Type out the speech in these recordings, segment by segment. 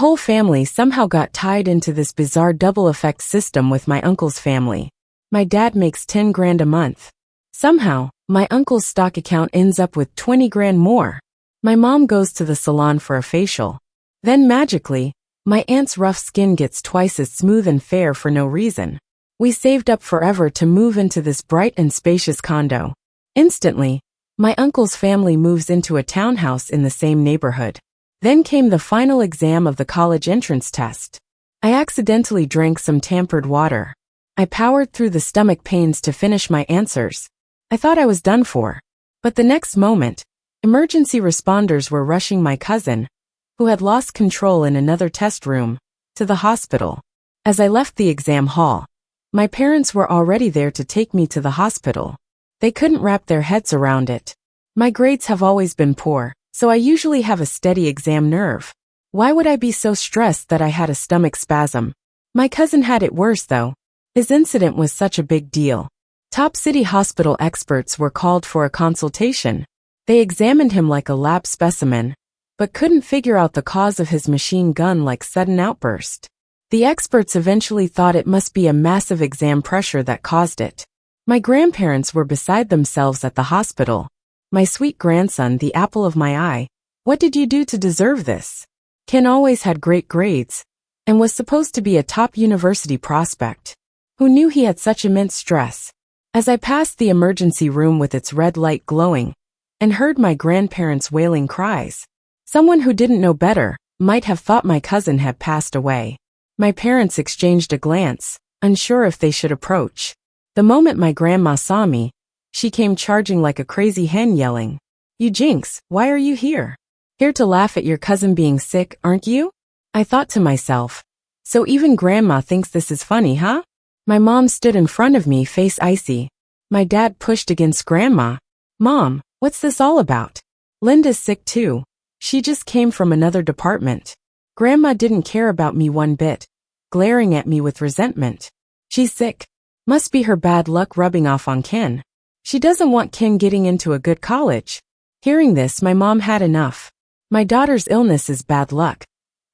whole family somehow got tied into this bizarre double effect system with my uncle's family. My dad makes 10 grand a month. Somehow, my uncle's stock account ends up with 20 grand more. My mom goes to the salon for a facial. Then magically, my aunt's rough skin gets twice as smooth and fair for no reason. We saved up forever to move into this bright and spacious condo. Instantly, my uncle's family moves into a townhouse in the same neighborhood. Then came the final exam of the college entrance test. I accidentally drank some tampered water. I powered through the stomach pains to finish my answers. I thought I was done for. But the next moment, emergency responders were rushing my cousin, who had lost control in another test room, to the hospital. As I left the exam hall, my parents were already there to take me to the hospital. They couldn't wrap their heads around it. My grades have always been poor, so I usually have a steady exam nerve. Why would I be so stressed that I had a stomach spasm? My cousin had it worse though. His incident was such a big deal. Top city hospital experts were called for a consultation. They examined him like a lab specimen, but couldn't figure out the cause of his machine gun-like sudden outburst. The experts eventually thought it must be a massive exam pressure that caused it. My grandparents were beside themselves at the hospital. My sweet grandson, the apple of my eye. What did you do to deserve this? Ken always had great grades, and was supposed to be a top university prospect. Who knew he had such immense stress? As I passed the emergency room with its red light glowing, and heard my grandparents' wailing cries, someone who didn't know better might have thought my cousin had passed away. My parents exchanged a glance, unsure if they should approach. The moment my grandma saw me, she came charging like a crazy hen yelling, "You jinx, why are you here? Here to laugh at your cousin being sick, aren't you?" I thought to myself, so even grandma thinks this is funny, huh? My mom stood in front of me, face icy. My dad pushed against grandma. "Mom, what's this all about? Linda's sick too. She just came from another department." Grandma didn't care about me one bit, glaring at me with resentment. "She's sick. Must be her bad luck rubbing off on Ken. She doesn't want Ken getting into a good college." Hearing this, my mom had enough. "My daughter's illness is bad luck,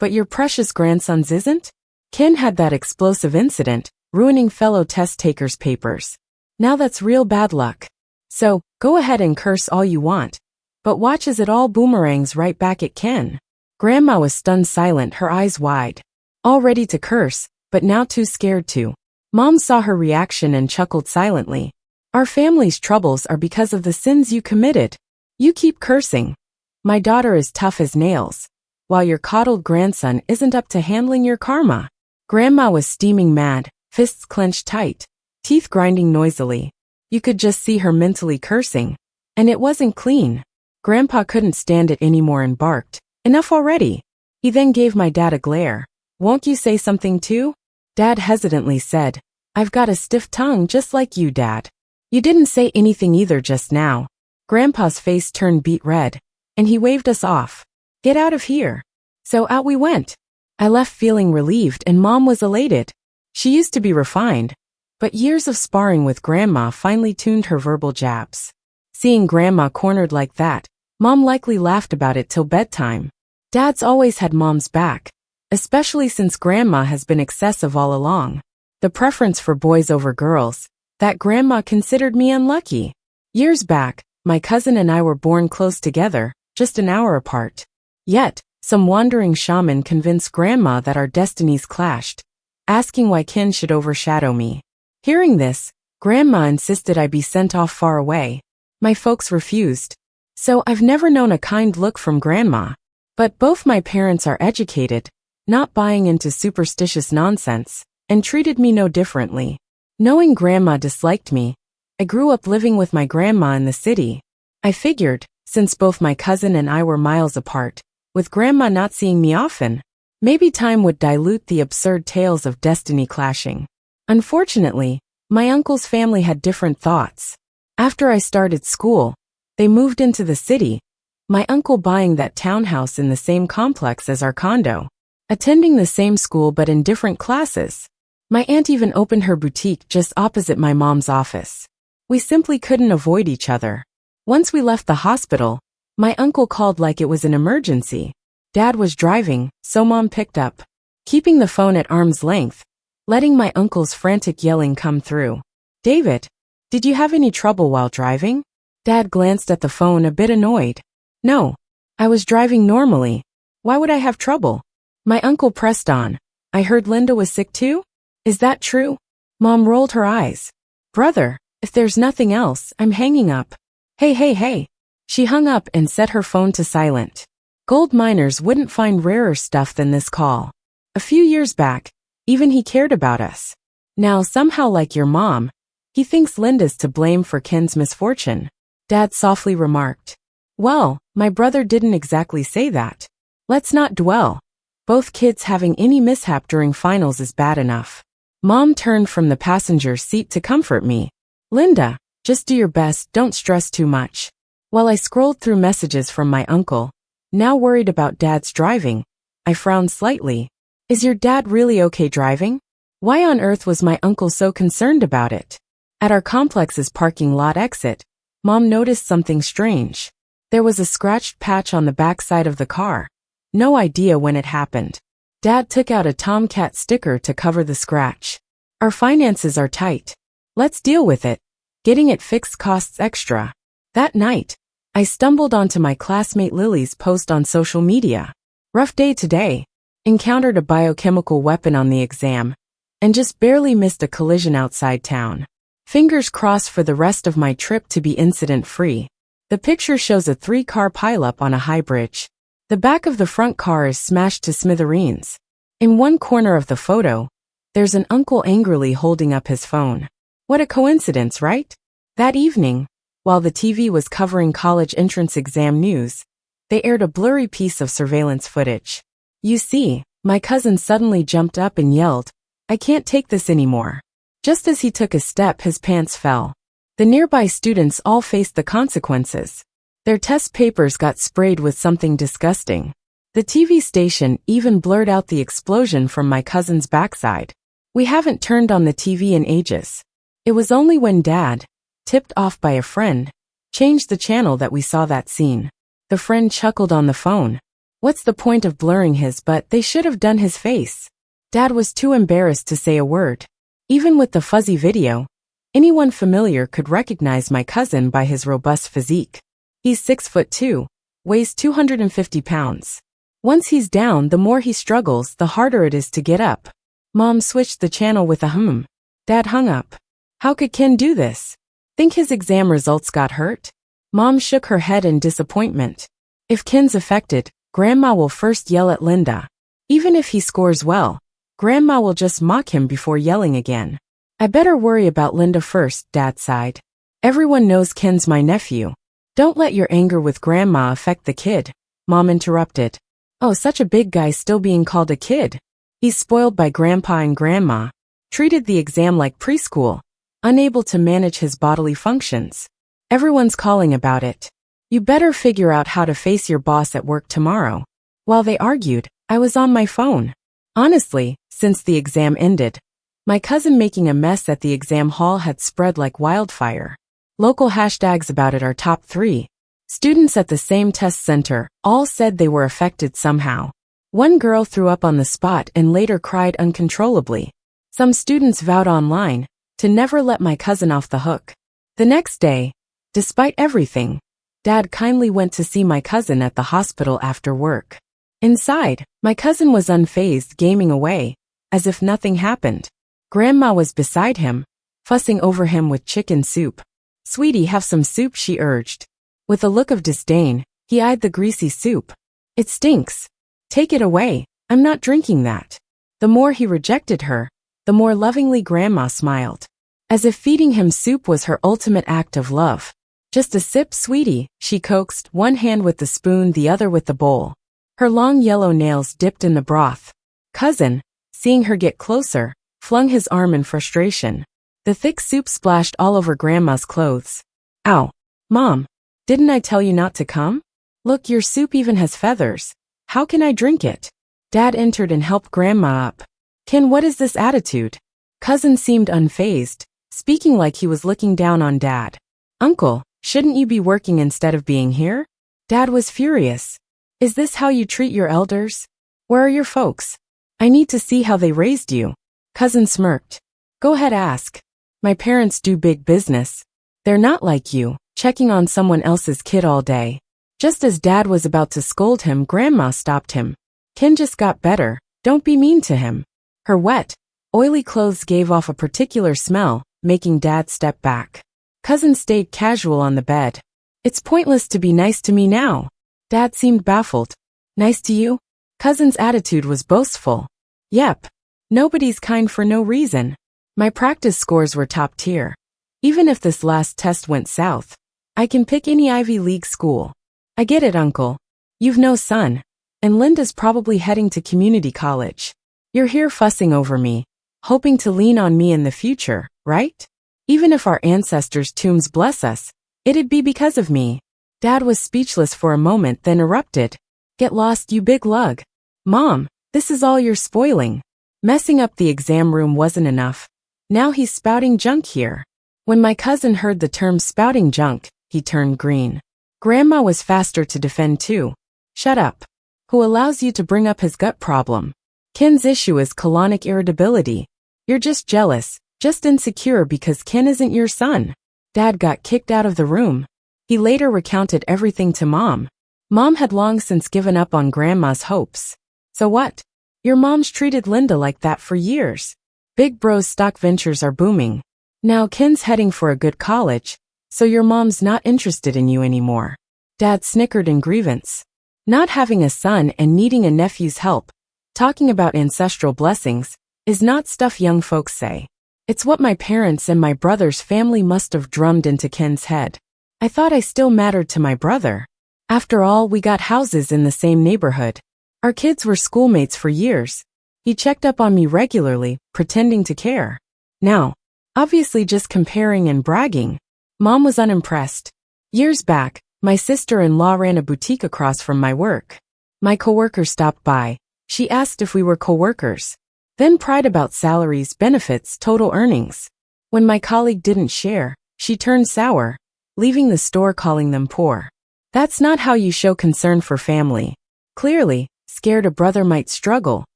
but your precious grandson's isn't?" Ken had that explosive incident, ruining fellow test takers' papers. Now that's real bad luck. So, go ahead and curse all you want, but watch as it all boomerangs right back at Ken. Grandma was stunned silent, her eyes wide. All ready to curse, but now too scared to. Mom saw her reaction and chuckled silently. "Our family's troubles are because of the sins you committed. You keep cursing. My daughter is tough as nails, while your coddled grandson isn't up to handling your karma." Grandma was steaming mad, fists clenched tight, teeth grinding noisily. You could just see her mentally cursing. And it wasn't clean. Grandpa couldn't stand it anymore and barked, "Enough already." He then gave my dad a glare. "Won't you say something too?" Dad hesitantly said, "I've got a stiff tongue just like you, Dad." "You didn't say anything either just now." Grandpa's face turned beet red, and he waved us off. "Get out of here." So out we went. I left feeling relieved and Mom was elated. She used to be refined, but years of sparring with Grandma finally tuned her verbal jabs. Seeing Grandma cornered like that, Mom likely laughed about it till bedtime. Dad's always had Mom's back, especially since Grandma has been excessive all along. The preference for boys over girls, that Grandma considered me unlucky. Years back, my cousin and I were born close together, just an hour apart. Yet, some wandering shaman convinced Grandma that our destinies clashed, asking why Ken should overshadow me. Hearing this, Grandma insisted I be sent off far away. My folks refused. So I've never known a kind look from Grandma. But both my parents are educated, not buying into superstitious nonsense, and treated me no differently. Knowing Grandma disliked me, I grew up living with my grandma in the city. I figured, since both my cousin and I were miles apart, with Grandma not seeing me often, maybe time would dilute the absurd tales of destiny clashing. Unfortunately, my uncle's family had different thoughts. After I started school, they moved into the city, my uncle buying that townhouse in the same complex as our condo, attending the same school but in different classes. My aunt even opened her boutique just opposite my mom's office. We simply couldn't avoid each other. Once we left the hospital, my uncle called like it was an emergency. Dad was driving, so Mom picked up, keeping the phone at arm's length, letting my uncle's frantic yelling come through. David, did you have any trouble while driving? Dad glanced at the phone a bit annoyed. No, I was driving normally. Why would I have trouble? My uncle pressed on. I heard Linda was sick too? Is that true? Mom rolled her eyes. Brother, if there's nothing else, I'm hanging up. Hey. She hung up and set her phone to silent. Gold miners wouldn't find rarer stuff than this call. A few years back, even he cared about us. Now, somehow like your mom, he thinks Linda's to blame for Ken's misfortune. Dad softly remarked. Well, my brother didn't exactly say that. Let's not dwell. Both kids having any mishap during finals is bad enough. Mom turned from the passenger seat to comfort me. Linda, just do your best, don't stress too much. While I scrolled through messages from my uncle, now worried about Dad's driving, I frowned slightly. Is your dad really okay driving? Why on earth was my uncle so concerned about it? At our complex's parking lot exit, Mom noticed something strange. There was a scratched patch on the backside of the car. No idea when it happened. Dad took out a Tomcat sticker to cover the scratch. Our finances are tight. Let's deal with it. Getting it fixed costs extra. That night, I stumbled onto my classmate Lily's post on social media. Rough day today. Encountered a biochemical weapon on the exam, and just barely missed a collision outside town. Fingers crossed for the rest of my trip to be incident-free. The picture shows a 3-car pileup on a high bridge. The back of the front car is smashed to smithereens. In one corner of the photo, there's an uncle angrily holding up his phone. What a coincidence, right? That evening, while the TV was covering college entrance exam news, they aired a blurry piece of surveillance footage. You see, my cousin suddenly jumped up and yelled, I can't take this anymore. Just as he took a step, his pants fell. The nearby students all faced the consequences. Their test papers got sprayed with something disgusting. The TV station even blurred out the explosion from my cousin's backside. We haven't turned on the TV in ages. It was only when Dad, tipped off by a friend, changed the channel that we saw that scene. The friend chuckled on the phone. What's the point of blurring his, but they should have done his face. Dad was too embarrassed to say a word. Even with the fuzzy video, anyone familiar could recognize my cousin by his robust physique. He's 6'2", weighs 250 pounds. Once he's down, the more he struggles, the harder it is to get up. Mom switched the channel with a hum. Dad hung up. How could Ken do this? Think his exam results got hurt? Mom shook her head in disappointment. If Ken's affected, Grandma will first yell at Linda. Even if he scores well, Grandma will just mock him before yelling again. I better worry about Linda first, Dad sighed. Everyone knows Ken's my nephew. Don't let your anger with Grandma affect the kid, Mom interrupted. Oh, such a big guy still being called a kid. He's spoiled by Grandpa and Grandma. Treated the exam like preschool. Unable to manage his bodily functions. Everyone's calling about it. You better figure out how to face your boss at work tomorrow. While they argued, I was on my phone. Honestly, since the exam ended, my cousin making a mess at the exam hall had spread like wildfire. Local hashtags about it are top 3. Students at the same test center all said they were affected somehow. One girl threw up on the spot and later cried uncontrollably. Some students vowed online to never let my cousin off the hook. The next day, despite everything, Dad kindly went to see my cousin at the hospital after work. Inside, my cousin was unfazed, gaming away, as if nothing happened. Grandma was beside him, fussing over him with chicken soup. Sweetie, have some soup, she urged. With a look of disdain, he eyed the greasy soup. It stinks. Take it away, I'm not drinking that. The more he rejected her, the more lovingly Grandma smiled. As if feeding him soup was her ultimate act of love. Just a sip, sweetie, she coaxed, one hand with the spoon, the other with the bowl. Her long yellow nails dipped in the broth. Cousin, seeing her get closer, flung his arm in frustration. The thick soup splashed all over Grandma's clothes. Ow. Mom, didn't I tell you not to come? Look, your soup even has feathers. How can I drink it? Dad entered and helped Grandma up. Ken, what is this attitude? Cousin seemed unfazed, speaking like he was looking down on Dad. Uncle, shouldn't you be working instead of being here? Dad was furious. Is this how you treat your elders? Where are your folks? I need to see how they raised you. Cousin smirked. Go ahead, ask. My parents do big business. They're not like you, checking on someone else's kid all day. Just as Dad was about to scold him, Grandma stopped him. Ken just got better. Don't be mean to him. Her wet, oily clothes gave off a particular smell, making Dad step back. Cousin stayed casual on the bed. It's pointless to be nice to me now. Dad seemed baffled. Nice to you? Cousin's attitude was boastful. Yep. Nobody's kind for no reason. My practice scores were top tier. Even if this last test went south, I can pick any Ivy League school. I get it, Uncle. You've no son. And Linda's probably heading to community college. You're here fussing over me, hoping to lean on me in the future, right? Even if our ancestors' tombs bless us, it'd be because of me. Dad was speechless for a moment, then erupted. Get lost, you big lug. Mom, this is all you're spoiling. Messing up the exam room wasn't enough. Now he's spouting junk here. When my cousin heard the term spouting junk, he turned green. Grandma was faster to defend too. Shut up. Who allows you to bring up his gut problem? Ken's issue is colonic irritability. You're just jealous, just insecure because Ken isn't your son. Dad got kicked out of the room. He later recounted everything to Mom. Mom had long since given up on Grandma's hopes. So what? Your mom's treated Linda like that for years. Big Bro's stock ventures are booming. Now Ken's heading for a good college, so your mom's not interested in you anymore. Dad snickered in grievance. Not having a son and needing a nephew's help, talking about ancestral blessings, is not stuff young folks say. It's what my parents and my brother's family must have drummed into Ken's head. I thought I still mattered to my brother. After all, we got houses in the same neighborhood. Our kids were schoolmates for years. He checked up on me regularly, pretending to care. Now, obviously just comparing and bragging. Mom was unimpressed. Years back, my sister-in-law ran a boutique across from my work. My coworker stopped by. She asked if we were coworkers. Then pried about salaries, benefits, total earnings. When my colleague didn't share, she turned sour, leaving the store calling them poor. That's not how you show concern for family. Clearly, scared a brother might struggle,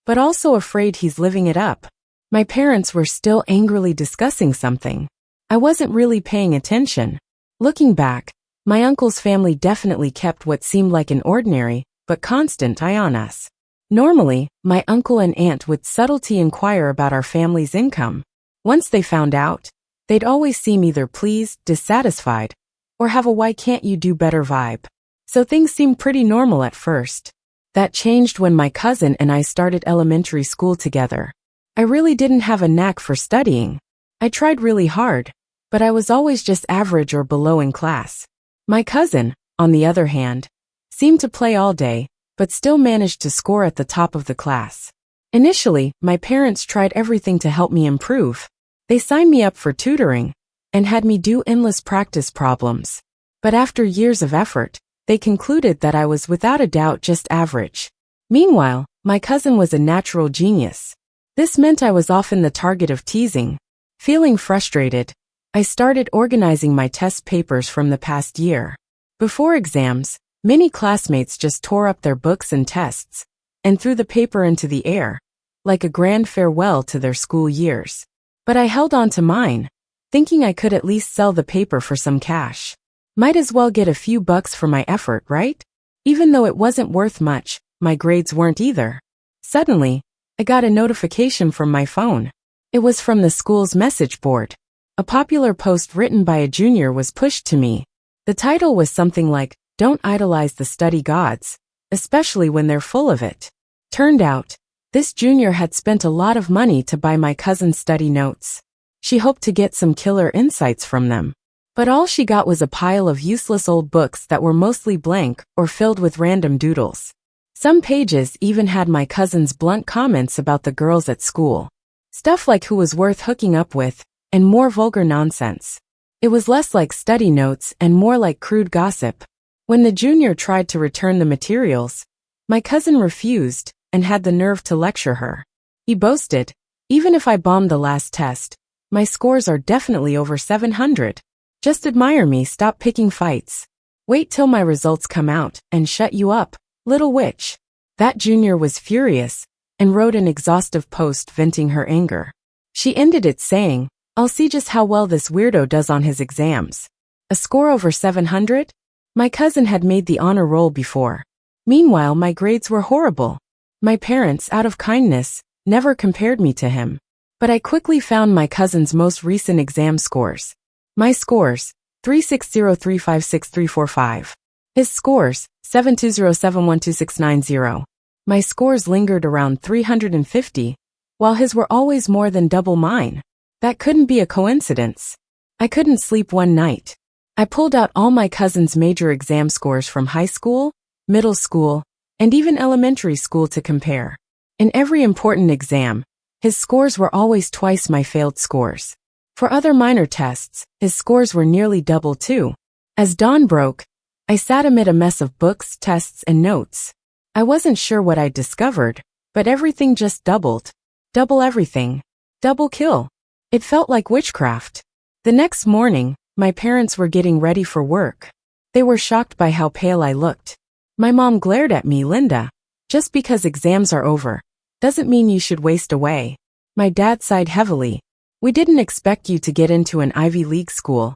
but also afraid he's living it up. My parents were still angrily discussing something. I wasn't really paying attention. Looking back, my uncle's family definitely kept what seemed like an ordinary, but constant eye on us. Normally, my uncle and aunt would subtly inquire about our family's income. Once they found out, they'd always seem either pleased, dissatisfied, or have a why can't you do better vibe. So things seemed pretty normal at first. That changed when my cousin and I started elementary school together. I really didn't have a knack for studying. I tried really hard, but I was always just average or below in class. My cousin, on the other hand, seemed to play all day, but still managed to score at the top of the class. Initially, my parents tried everything to help me improve. They signed me up for tutoring and had me do endless practice problems. But after years of effort, they concluded that I was without a doubt just average. Meanwhile, my cousin was a natural genius. This meant I was often the target of teasing. Feeling frustrated, I started organizing my test papers from the past year. Before exams, many classmates just tore up their books and tests and threw the paper into the air, like a grand farewell to their school years. But I held on to mine, thinking I could at least sell the paper for some cash. Might as well get a few bucks for my effort, right? Even though it wasn't worth much, my grades weren't either. Suddenly, I got a notification from my phone. It was from the school's message board. A popular post written by a junior was pushed to me. The title was something like, "Don't idolize the study gods, especially when they're full of it." Turned out, this junior had spent a lot of money to buy my cousin's study notes. She hoped to get some killer insights from them. But all she got was a pile of useless old books that were mostly blank or filled with random doodles. Some pages even had my cousin's blunt comments about the girls at school. Stuff like who was worth hooking up with, and more vulgar nonsense. It was less like study notes and more like crude gossip. When the junior tried to return the materials, my cousin refused and had the nerve to lecture her. He boasted, "Even if I bombed the last test, my scores are definitely over 700. Just admire me, stop picking fights. Wait till my results come out and shut you up." Little witch. That junior was furious and wrote an exhaustive post venting her anger. She ended it saying, "I'll see just how well this weirdo does on his exams." A score over 700? My cousin had made the honor roll before. Meanwhile, my grades were horrible. My parents, out of kindness, never compared me to him. But I quickly found my cousin's most recent exam scores. My scores, 360356345. His scores, 720712690. My scores lingered around 350, while his were always more than double mine. That couldn't be a coincidence. I couldn't sleep one night. I pulled out all my cousin's major exam scores from high school, middle school, and even elementary school to compare. In every important exam, his scores were always twice my failed scores. For other minor tests, his scores were nearly double too. As dawn broke, I sat amid a mess of books, tests, and notes. I wasn't sure what I'd discovered, but everything just doubled. Double everything. Double kill. It felt like witchcraft. The next morning, my parents were getting ready for work. They were shocked by how pale I looked. My mom glared at me, "Linda, just because exams are over doesn't mean you should waste away." My dad sighed heavily. "We didn't expect you to get into an Ivy League school,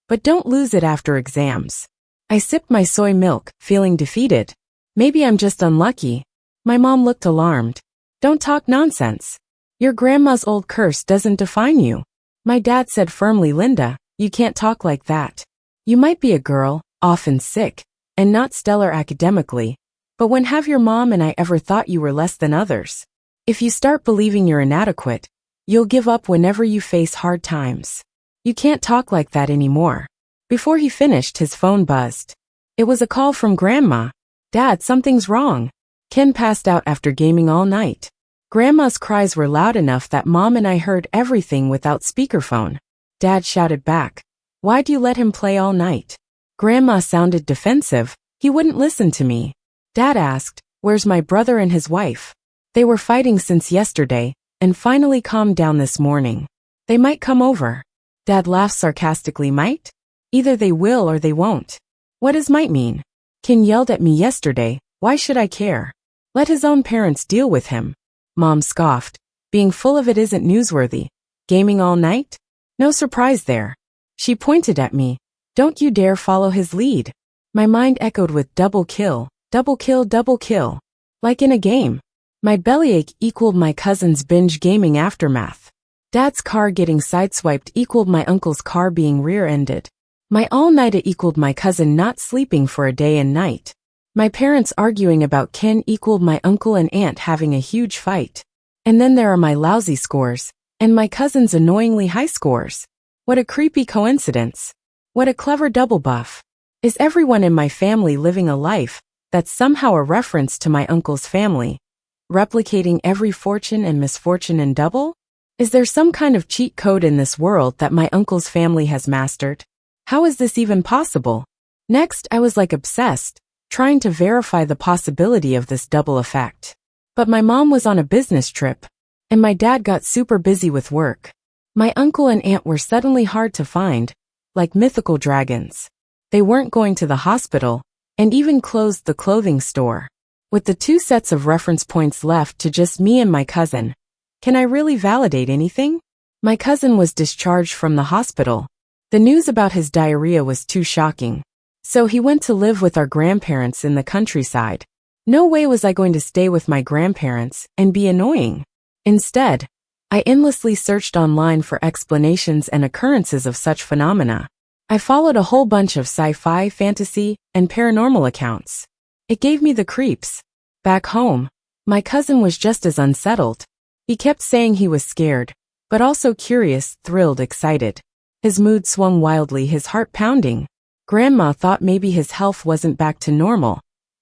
but don't lose it after exams." I sipped my soy milk, feeling defeated. Maybe I'm just unlucky. My mom looked alarmed. "Don't talk nonsense. Your grandma's old curse doesn't define you." My dad said firmly, "Linda, you can't talk like that. You might be a girl, often sick, and not stellar academically, but when have your mom and I ever thought you were less than others? If you start believing you're inadequate, you'll give up whenever you face hard times. You can't talk like that anymore." Before he finished, his phone buzzed. It was a call from Grandma. "Dad, something's wrong. Ken passed out after gaming all night." Grandma's cries were loud enough that Mom and I heard everything without speakerphone. Dad shouted back, "Why'd you let him play all night?" Grandma sounded defensive. "He wouldn't listen to me." Dad asked, "Where's my brother and his wife?" "They were fighting since yesterday, and finally calmed down this morning. They might come over." Dad laughed sarcastically. "Might? Either they will or they won't." "What does might mean?" "Ken yelled at me yesterday. Why should I care? Let his own parents deal with him." Mom scoffed. "Being full of it isn't newsworthy. Gaming all night? No surprise there." She pointed at me. "Don't you dare follow his lead." My mind echoed with double kill, double kill, double kill. Like in a game. My bellyache equaled my cousin's binge gaming aftermath. Dad's car getting sideswiped equaled my uncle's car being rear-ended. My all-nighter equaled my cousin not sleeping for a day and night. My parents arguing about Ken equaled my uncle and aunt having a huge fight. And then there are my lousy scores, and my cousin's annoyingly high scores. What a creepy coincidence. What a clever double buff. Is everyone in my family living a life that's somehow a reference to my uncle's family, replicating every fortune and misfortune in double? Is there some kind of cheat code in this world that my uncle's family has mastered? How is this even possible? Next, I was like obsessed, trying to verify the possibility of this double effect. But my mom was on a business trip, and my dad got super busy with work. My uncle and aunt were suddenly hard to find, like mythical dragons. They weren't going to the hospital, and even closed the clothing store. With the 2 sets of reference points left to just me and my cousin, can I really validate anything? My cousin was discharged from the hospital. The news about his diarrhea was too shocking. So he went to live with our grandparents in the countryside. No way was I going to stay with my grandparents and be annoying. Instead, I endlessly searched online for explanations and occurrences of such phenomena. I followed a whole bunch of sci-fi, fantasy, and paranormal accounts. It gave me the creeps. Back home, my cousin was just as unsettled. He kept saying he was scared, but also curious, thrilled, excited. His mood swung wildly, his heart pounding. Grandma thought maybe his health wasn't back to normal,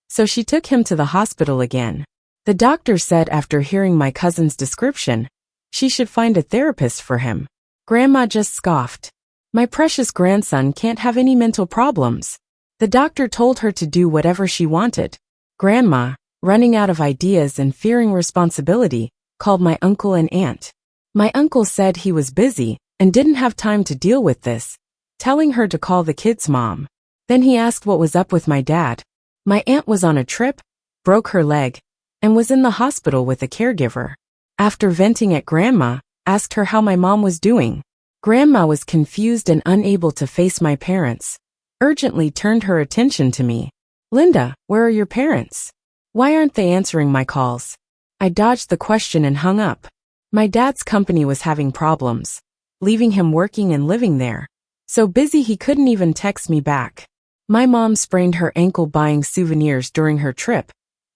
so she took him to the hospital again. The doctor said after hearing my cousin's description, she should find a therapist for him. Grandma just scoffed. "My precious grandson can't have any mental problems." The doctor told her to do whatever she wanted. Grandma, running out of ideas and fearing responsibility, called my uncle and aunt. My uncle said he was busy and didn't have time to deal with this, telling her to call the kid's mom. Then he asked what was up with my dad. My aunt was on a trip, broke her leg, and was in the hospital with a caregiver. After venting at Grandma, asked her how my mom was doing. Grandma was confused and unable to face my parents, urgently turned her attention to me. Linda, where are your parents? Why aren't they answering my calls? I dodged the question and hung up. My dad's company was having problems, leaving him working and living there. So busy he couldn't even text me back. My mom sprained her ankle buying souvenirs during her trip,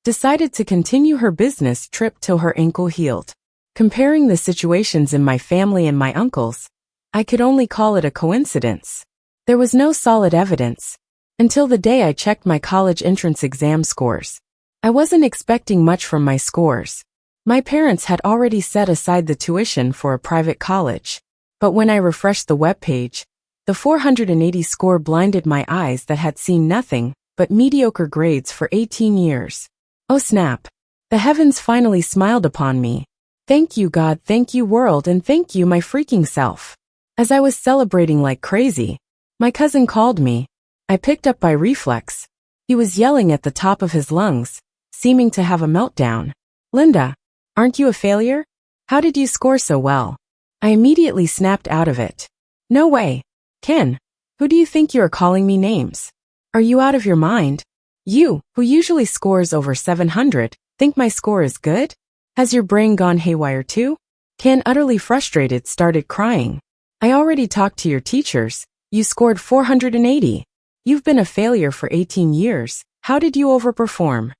decided to continue her business trip till her ankle healed. Comparing the situations in my family and my uncle's, I could only call it a coincidence. There was no solid evidence, until the day I checked my college entrance exam scores. I wasn't expecting much from my scores. My parents had already set aside the tuition for a private college. But when I refreshed the webpage, the 480 score blinded my eyes that had seen nothing but mediocre grades for 18 years. Oh snap! The heavens finally smiled upon me. Thank you God, thank you world, and thank you my freaking self. As I was celebrating like crazy, my cousin called me. I picked up by reflex. He was yelling at the top of his lungs, seeming to have a meltdown. Linda, aren't you a failure? How did you score so well? I immediately snapped out of it. No way. Ken, who do you think you are calling me names? Are you out of your mind? You, who usually scores over 700, think my score is good? Has your brain gone haywire too? Ken, utterly frustrated, started crying. I already talked to your teachers. You scored 480. You've been a failure for 18 years. How did you overperform?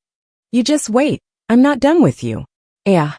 You just wait. I'm not done with you. Yeah.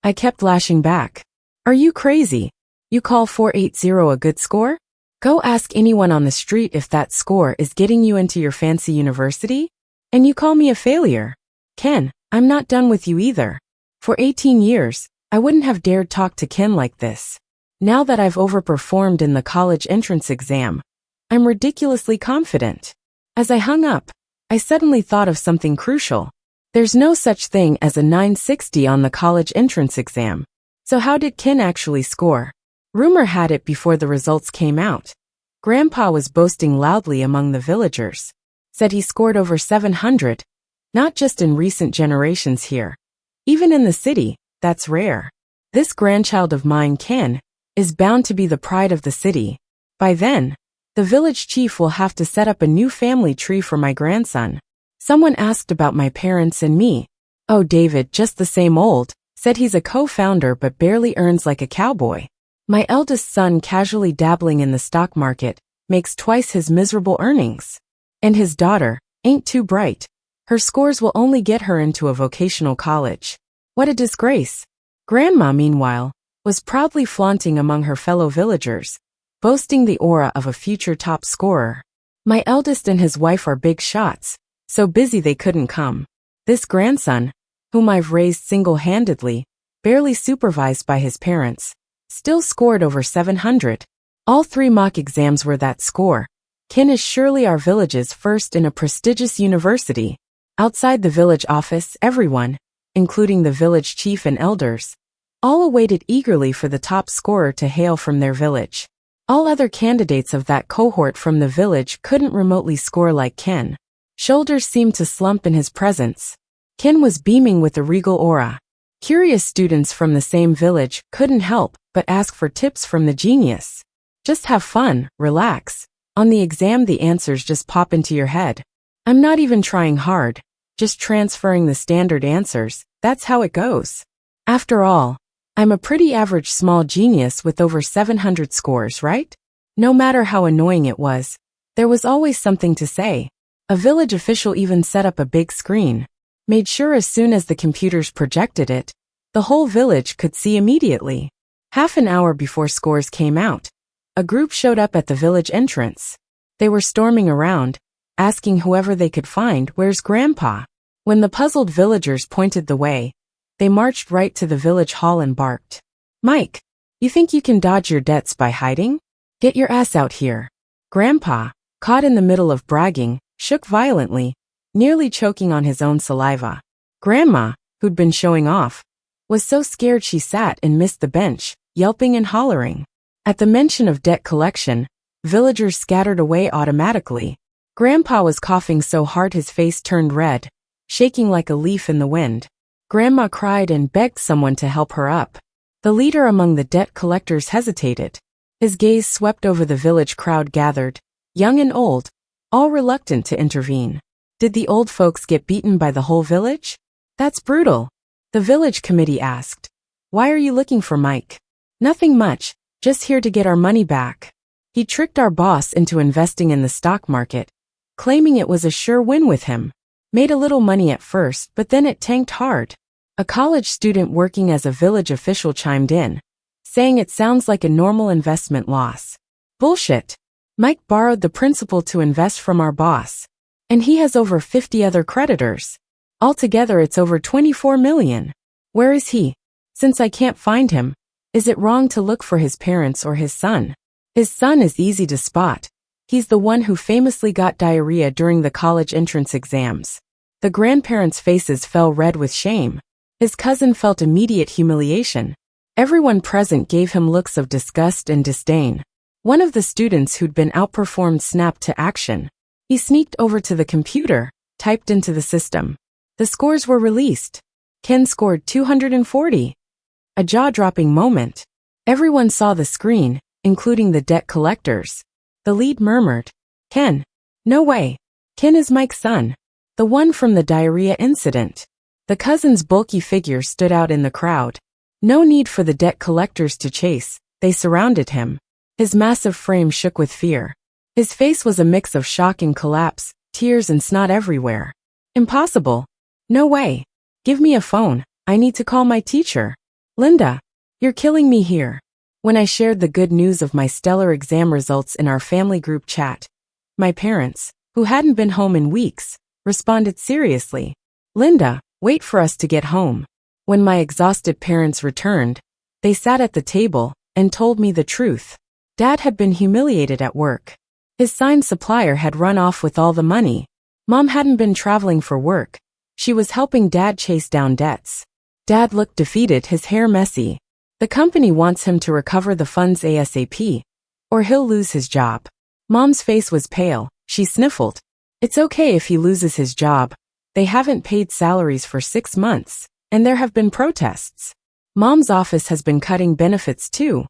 I kept lashing back. Are you crazy? You call 480 a good score? Go ask anyone on the street if that score is getting you into your fancy university? And you call me a failure? Ken, I'm not done with you either. For 18 years, I wouldn't have dared talk to Ken like this. Now that I've overperformed in the college entrance exam, I'm ridiculously confident. As I hung up, I suddenly thought of something crucial. There's no such thing as a 960 on the college entrance exam. So how did Ken actually score? Rumor had it before the results came out. Grandpa was boasting loudly among the villagers. Said he scored over 700. Not just in recent generations here. Even in the city, that's rare. This grandchild of mine, Ken, is bound to be the pride of the city. By then, the village chief will have to set up a new family tree for my grandson. Someone asked about my parents and me. Oh, David, just the same old, said he's a co-founder but barely earns like a cowboy. My eldest son, casually dabbling in the stock market, makes twice his miserable earnings. And his daughter, ain't too bright. Her scores will only get her into a vocational college. What a disgrace. Grandma, meanwhile, was proudly flaunting among her fellow villagers, boasting the aura of a future top scorer. My eldest and his wife are big shots, so busy they couldn't come. This grandson, whom I've raised single-handedly, barely supervised by his parents, still scored over 700. All 3 mock exams were that score. Ken is surely our village's first in a prestigious university. Outside the village office, everyone, including the village chief and elders, all awaited eagerly for the top scorer to hail from their village. All other candidates of that cohort from the village couldn't remotely score like Ken. Shoulders seemed to slump in his presence. Ken was beaming with a regal aura. Curious students from the same village couldn't help but ask for tips from the genius. Just have fun, relax. On the exam the answers just pop into your head. I'm not even trying hard, just transferring the standard answers, that's how it goes. After all, I'm a pretty average small genius with over 700 scores, right? No matter how annoying it was, there was always something to say. A village official even set up a big screen. Made sure as soon as the computers projected it, the whole village could see immediately. Half an hour before scores came out, a group showed up at the village entrance. They were storming around, asking whoever they could find, "Where's Grandpa?" When the puzzled villagers pointed the way, they marched right to the village hall and barked. "Mike, you think you can dodge your debts by hiding? Get your ass out here." Grandpa, caught in the middle of bragging, shook violently, nearly choking on his own saliva. Grandma, who'd been showing off, was so scared she sat and missed the bench, yelping and hollering. At the mention of debt collection, villagers scattered away automatically. Grandpa was coughing so hard his face turned red, shaking like a leaf in the wind. Grandma cried and begged someone to help her up. The leader among the debt collectors hesitated. His gaze swept over the village crowd gathered, young and old, all reluctant to intervene. Did the old folks get beaten by the whole village? That's brutal. The village committee asked. Why are you looking for Mike? Nothing much, just here to get our money back. He tricked our boss into investing in the stock market, claiming it was a sure win with him. Made a little money at first, but then it tanked hard. A college student working as a village official chimed in, saying it sounds like a normal investment loss. Bullshit. Mike borrowed the principal to invest from our boss. And he has over 50 other creditors. Altogether it's over 24 million. Where is he? Since I can't find him, is it wrong to look for his parents or his son? His son is easy to spot. He's the one who famously got diarrhea during the college entrance exams. The grandparents' faces fell red with shame. His cousin felt immediate humiliation. Everyone present gave him looks of disgust and disdain. One of the students who'd been outperformed snapped to action. He sneaked over to the computer, typed into the system. The scores were released. Ken scored 240. A jaw-dropping moment. Everyone saw the screen, including the debt collectors. The lead murmured, Ken. No way. Ken is Mike's son. The one from the diarrhea incident. The cousin's bulky figure stood out in the crowd. No need for the debt collectors to chase, they surrounded him. His massive frame shook with fear. His face was a mix of shock and collapse, tears and snot everywhere. Impossible. No way. Give me a phone, I need to call my teacher. Linda, you're killing me here. When I shared the good news of my stellar exam results in our family group chat, my parents, who hadn't been home in weeks, responded seriously. Linda, wait for us to get home. When my exhausted parents returned, they sat at the table and told me the truth. Dad had been humiliated at work. His signed supplier had run off with all the money. Mom hadn't been traveling for work. She was helping Dad chase down debts. Dad looked defeated, his hair messy. The company wants him to recover the funds ASAP, or he'll lose his job. Mom's face was pale. She sniffled. It's okay if he loses his job. They haven't paid salaries for 6 months, and there have been protests. Mom's office has been cutting benefits too,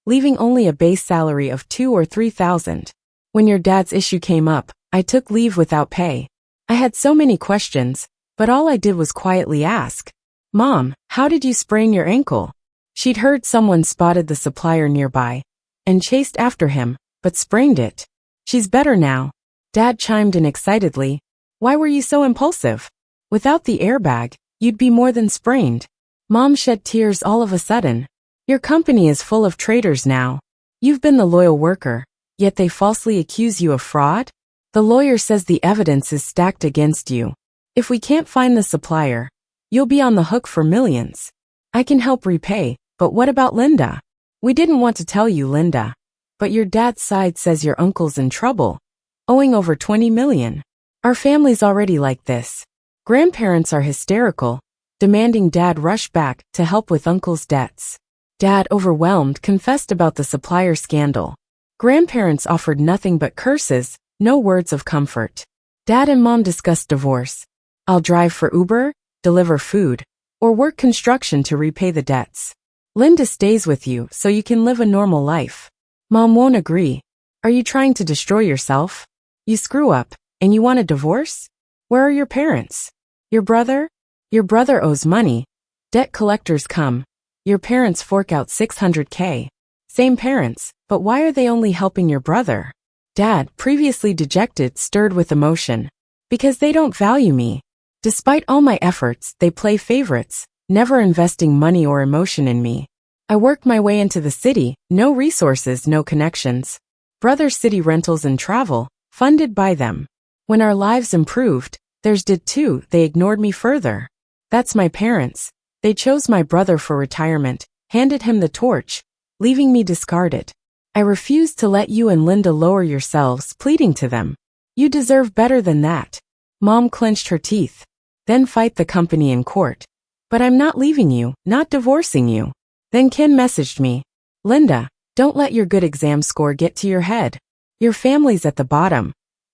leaving only a base salary of $2,000 or $3,000. When your dad's issue came up, I took leave without pay. I had so many questions, but all I did was quietly ask, Mom, how did you sprain your ankle? She'd heard someone spotted the supplier nearby and chased after him, but sprained it. She's better now. Dad chimed in excitedly. Why were you so impulsive? Without the airbag, you'd be more than sprained. Mom shed tears all of a sudden. Your company is full of traitors now. You've been the loyal worker, yet they falsely accuse you of fraud? The lawyer says the evidence is stacked against you. If we can't find the supplier, you'll be on the hook for millions. I can help repay, but what about Linda? We didn't want to tell you, Linda. But your dad's side says your uncle's in trouble, owing over 20 million. Our family's already like this. Grandparents are hysterical, demanding Dad rush back to help with uncle's debts. Dad, overwhelmed, confessed about the supplier scandal. Grandparents offered nothing but curses, no words of comfort. Dad and Mom discussed divorce. I'll drive for Uber, deliver food, or work construction to repay the debts. Linda stays with you so you can live a normal life. Mom won't agree. Are you trying to destroy yourself? You screw up, and you want a divorce? Where are your parents? Your brother? Your brother owes money. Debt collectors come. Your parents fork out $600K. Same parents, but why are they only helping your brother? Dad, previously dejected, stirred with emotion. Because they don't value me. Despite all my efforts, they play favorites, never investing money or emotion in me. I worked my way into the city, no resources, no connections. Brother's city rentals and travel, funded by them. When our lives improved, theirs did too, they ignored me further. That's my parents. They chose my brother for retirement, handed him the torch, leaving me discarded. I refuse to let you and Linda lower yourselves, pleading to them. You deserve better than that. Mom clenched her teeth. Then fight the company in court. But I'm not leaving you, not divorcing you. Then Ken messaged me. Linda, don't let your good exam score get to your head. Your family's at the bottom.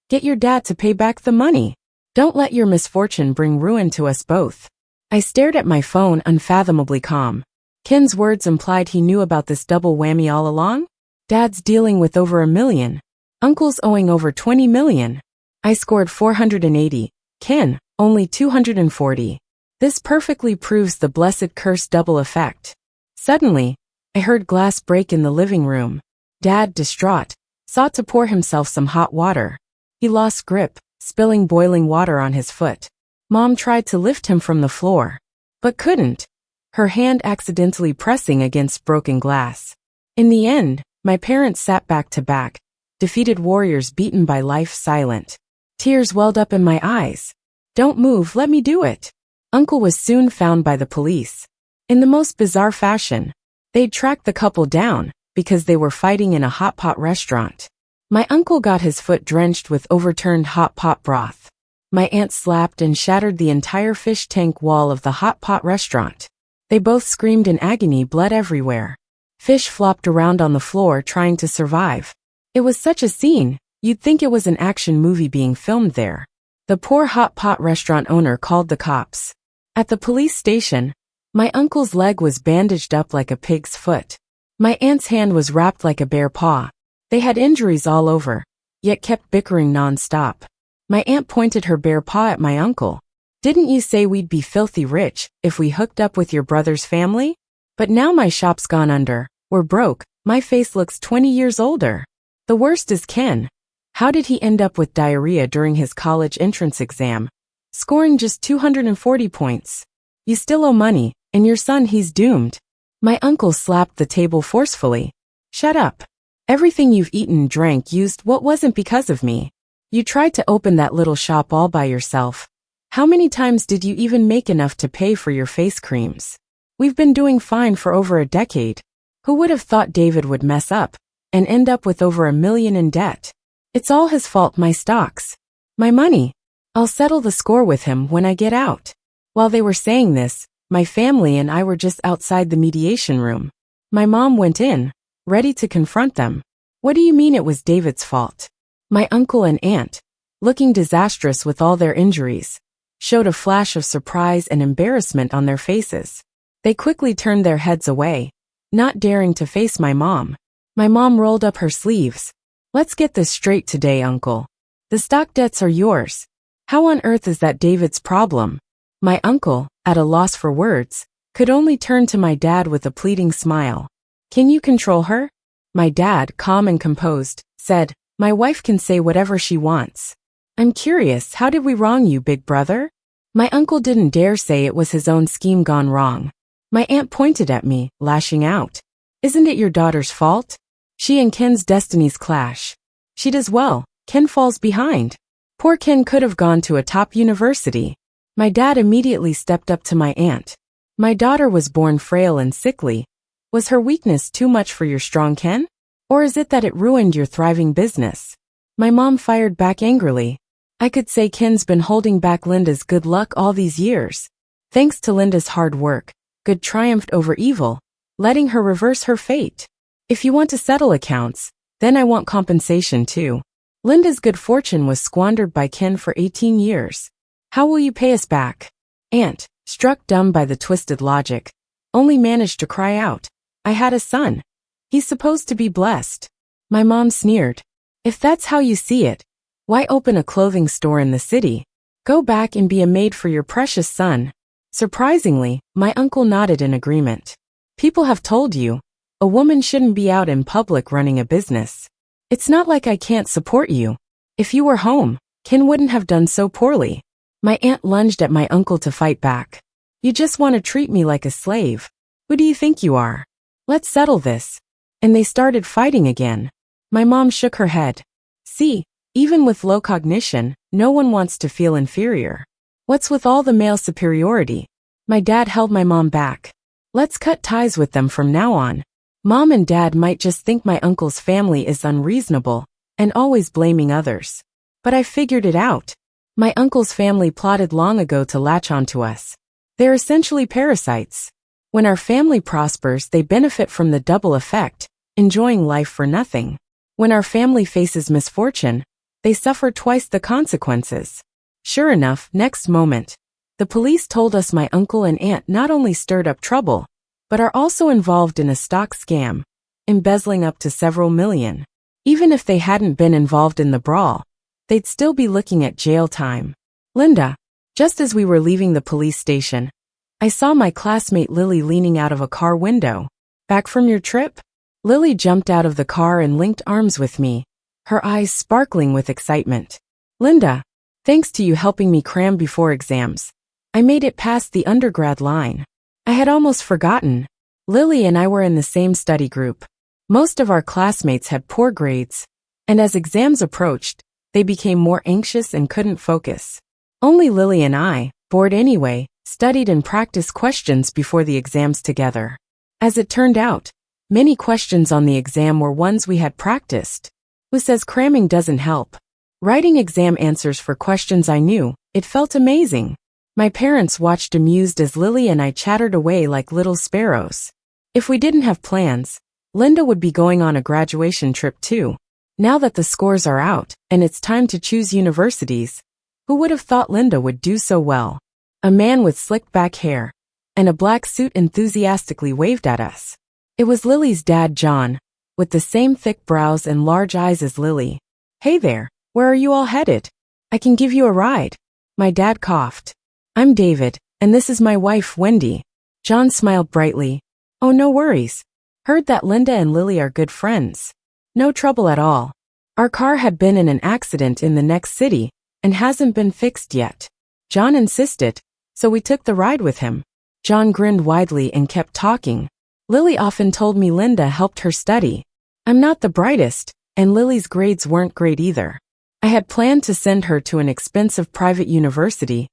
Get your dad to pay back the money. Don't let your misfortune bring ruin to us both. I stared at my phone, unfathomably calm. Ken's words implied he knew about this double whammy all along? Dad's dealing with over $1 million. Uncle's owing over $20 million. I scored 480. Ken, only 240. This perfectly proves the blessed curse double effect. Suddenly, I heard glass break in the living room. Dad, distraught, sought to pour himself some hot water. He lost grip, spilling boiling water on his foot. Mom tried to lift him from the floor, but couldn't, her hand accidentally pressing against broken glass. In the end, my parents sat back to back, defeated warriors beaten by life, silent. Tears welled up in my eyes. Don't move, let me do it. Uncle was soon found by the police. In the most bizarre fashion, they'd tracked the couple down because they were fighting in a hot pot restaurant. My uncle got his foot drenched with overturned hot pot broth. My aunt slapped and shattered the entire fish tank wall of the hot pot restaurant. They both screamed in agony, blood everywhere. Fish flopped around on the floor trying to survive. It was such a scene, you'd think it was an action movie being filmed there. The poor hot pot restaurant owner called the cops. At the police station, my uncle's leg was bandaged up like a pig's foot. My aunt's hand was wrapped like a bear paw. They had injuries all over, yet kept bickering non-stop. My aunt pointed her bare paw at my uncle. Didn't you say we'd be filthy rich if we hooked up with your brother's family? But now my shop's gone under, we're broke, my face looks 20 years older. The worst is Ken. How did he end up with diarrhea during his college entrance exam, scoring just 240 points? You still owe money, and your son, he's doomed. My uncle slapped the table forcefully. Shut up. Everything you've eaten, drank, used, what wasn't because of me. You tried to open that little shop all by yourself. How many times did you even make enough to pay for your face creams? We've been doing fine for over a decade. Who would have thought David would mess up and end up with over $1 million in debt? It's all his fault, my stocks. My money. I'll settle the score with him when I get out. While they were saying this, my family and I were just outside the mediation room. My mom went in, ready to confront them. What do you mean it was David's fault? My uncle and aunt, looking disastrous with all their injuries, showed a flash of surprise and embarrassment on their faces. They quickly turned their heads away, not daring to face my mom. My mom rolled up her sleeves. Let's get this straight today, Uncle. The stock debts are yours. How on earth is that David's problem? My uncle, at a loss for words, could only turn to my dad with a pleading smile. Can you control her? My dad, calm and composed, said, my wife can say whatever she wants. I'm curious, how did we wrong you, big brother? My uncle didn't dare say it was his own scheme gone wrong. My aunt pointed at me, lashing out. Isn't it your daughter's fault? She and Ken's destinies clash. She does well, Ken falls behind. Poor Ken could have gone to a top university. My dad immediately stepped up to my aunt. My daughter was born frail and sickly. Was her weakness too much for your strong Ken? Or is it that it ruined your thriving business? My mom fired back angrily. I could say Ken's been holding back Linda's good luck all these years. Thanks to Linda's hard work, good triumphed over evil, letting her reverse her fate. If you want to settle accounts, then I want compensation too. Linda's good fortune was squandered by Ken for 18 years. How will you pay us back? Aunt, struck dumb by the twisted logic, only managed to cry out, I had a son. He's supposed to be blessed. My mom sneered. If that's how you see it, why open a clothing store in the city? Go back and be a maid for your precious son. Surprisingly, my uncle nodded in agreement. People have told you, a woman shouldn't be out in public running a business. It's not like I can't support you. If you were home, Ken wouldn't have done so poorly. My aunt lunged at my uncle to fight back. You just want to treat me like a slave. Who do you think you are? Let's settle this. And they started fighting again. My mom shook her head. See, even with low cognition, no one wants to feel inferior. What's with all the male superiority? My dad held my mom back. Let's cut ties with them from now on. Mom and dad might just think my uncle's family is unreasonable and always blaming others. But I figured it out. My uncle's family plotted long ago to latch onto us. They're essentially parasites. When our family prospers, they benefit from the double effect, enjoying life for nothing. When our family faces misfortune, they suffer twice the consequences. Sure enough, next moment, the police told us my uncle and aunt not only stirred up trouble, but are also involved in a stock scam, embezzling up to several million. Even if they hadn't been involved in the brawl, they'd still be looking at jail time. Linda, just as we were leaving the police station, I saw my classmate Lily leaning out of a car window. Back from your trip? Lily jumped out of the car and linked arms with me, her eyes sparkling with excitement. Linda, thanks to you helping me cram before exams, I made it past the undergrad line. I had almost forgotten. Lily and I were in the same study group. Most of our classmates had poor grades, and as exams approached, they became more anxious and couldn't focus. Only Lily and I, bored anyway, studied and practiced questions before the exams together. As it turned out, many questions on the exam were ones we had practiced. Who says cramming doesn't help? Writing exam answers for questions I knew, it felt amazing. My parents watched amused as Lily and I chattered away like little sparrows. If we didn't have plans, Linda would be going on a graduation trip too. Now that the scores are out, and it's time to choose universities, who would have thought Linda would do so well? A man with slicked back hair and a black suit enthusiastically waved at us. It was Lily's dad, John, with the same thick brows and large eyes as Lily. Hey there, where are you all headed? I can give you a ride. My dad coughed. I'm David, and this is my wife, Wendy. John smiled brightly. Oh, no worries. Heard that Linda and Lily are good friends. No trouble at all. Our car had been in an accident in the next city and hasn't been fixed yet. John insisted, so we took the ride with him. John grinned widely and kept talking. Lily often told me Linda helped her study. I'm not the brightest, and Lily's grades weren't great either. I had planned to send her to an expensive private university,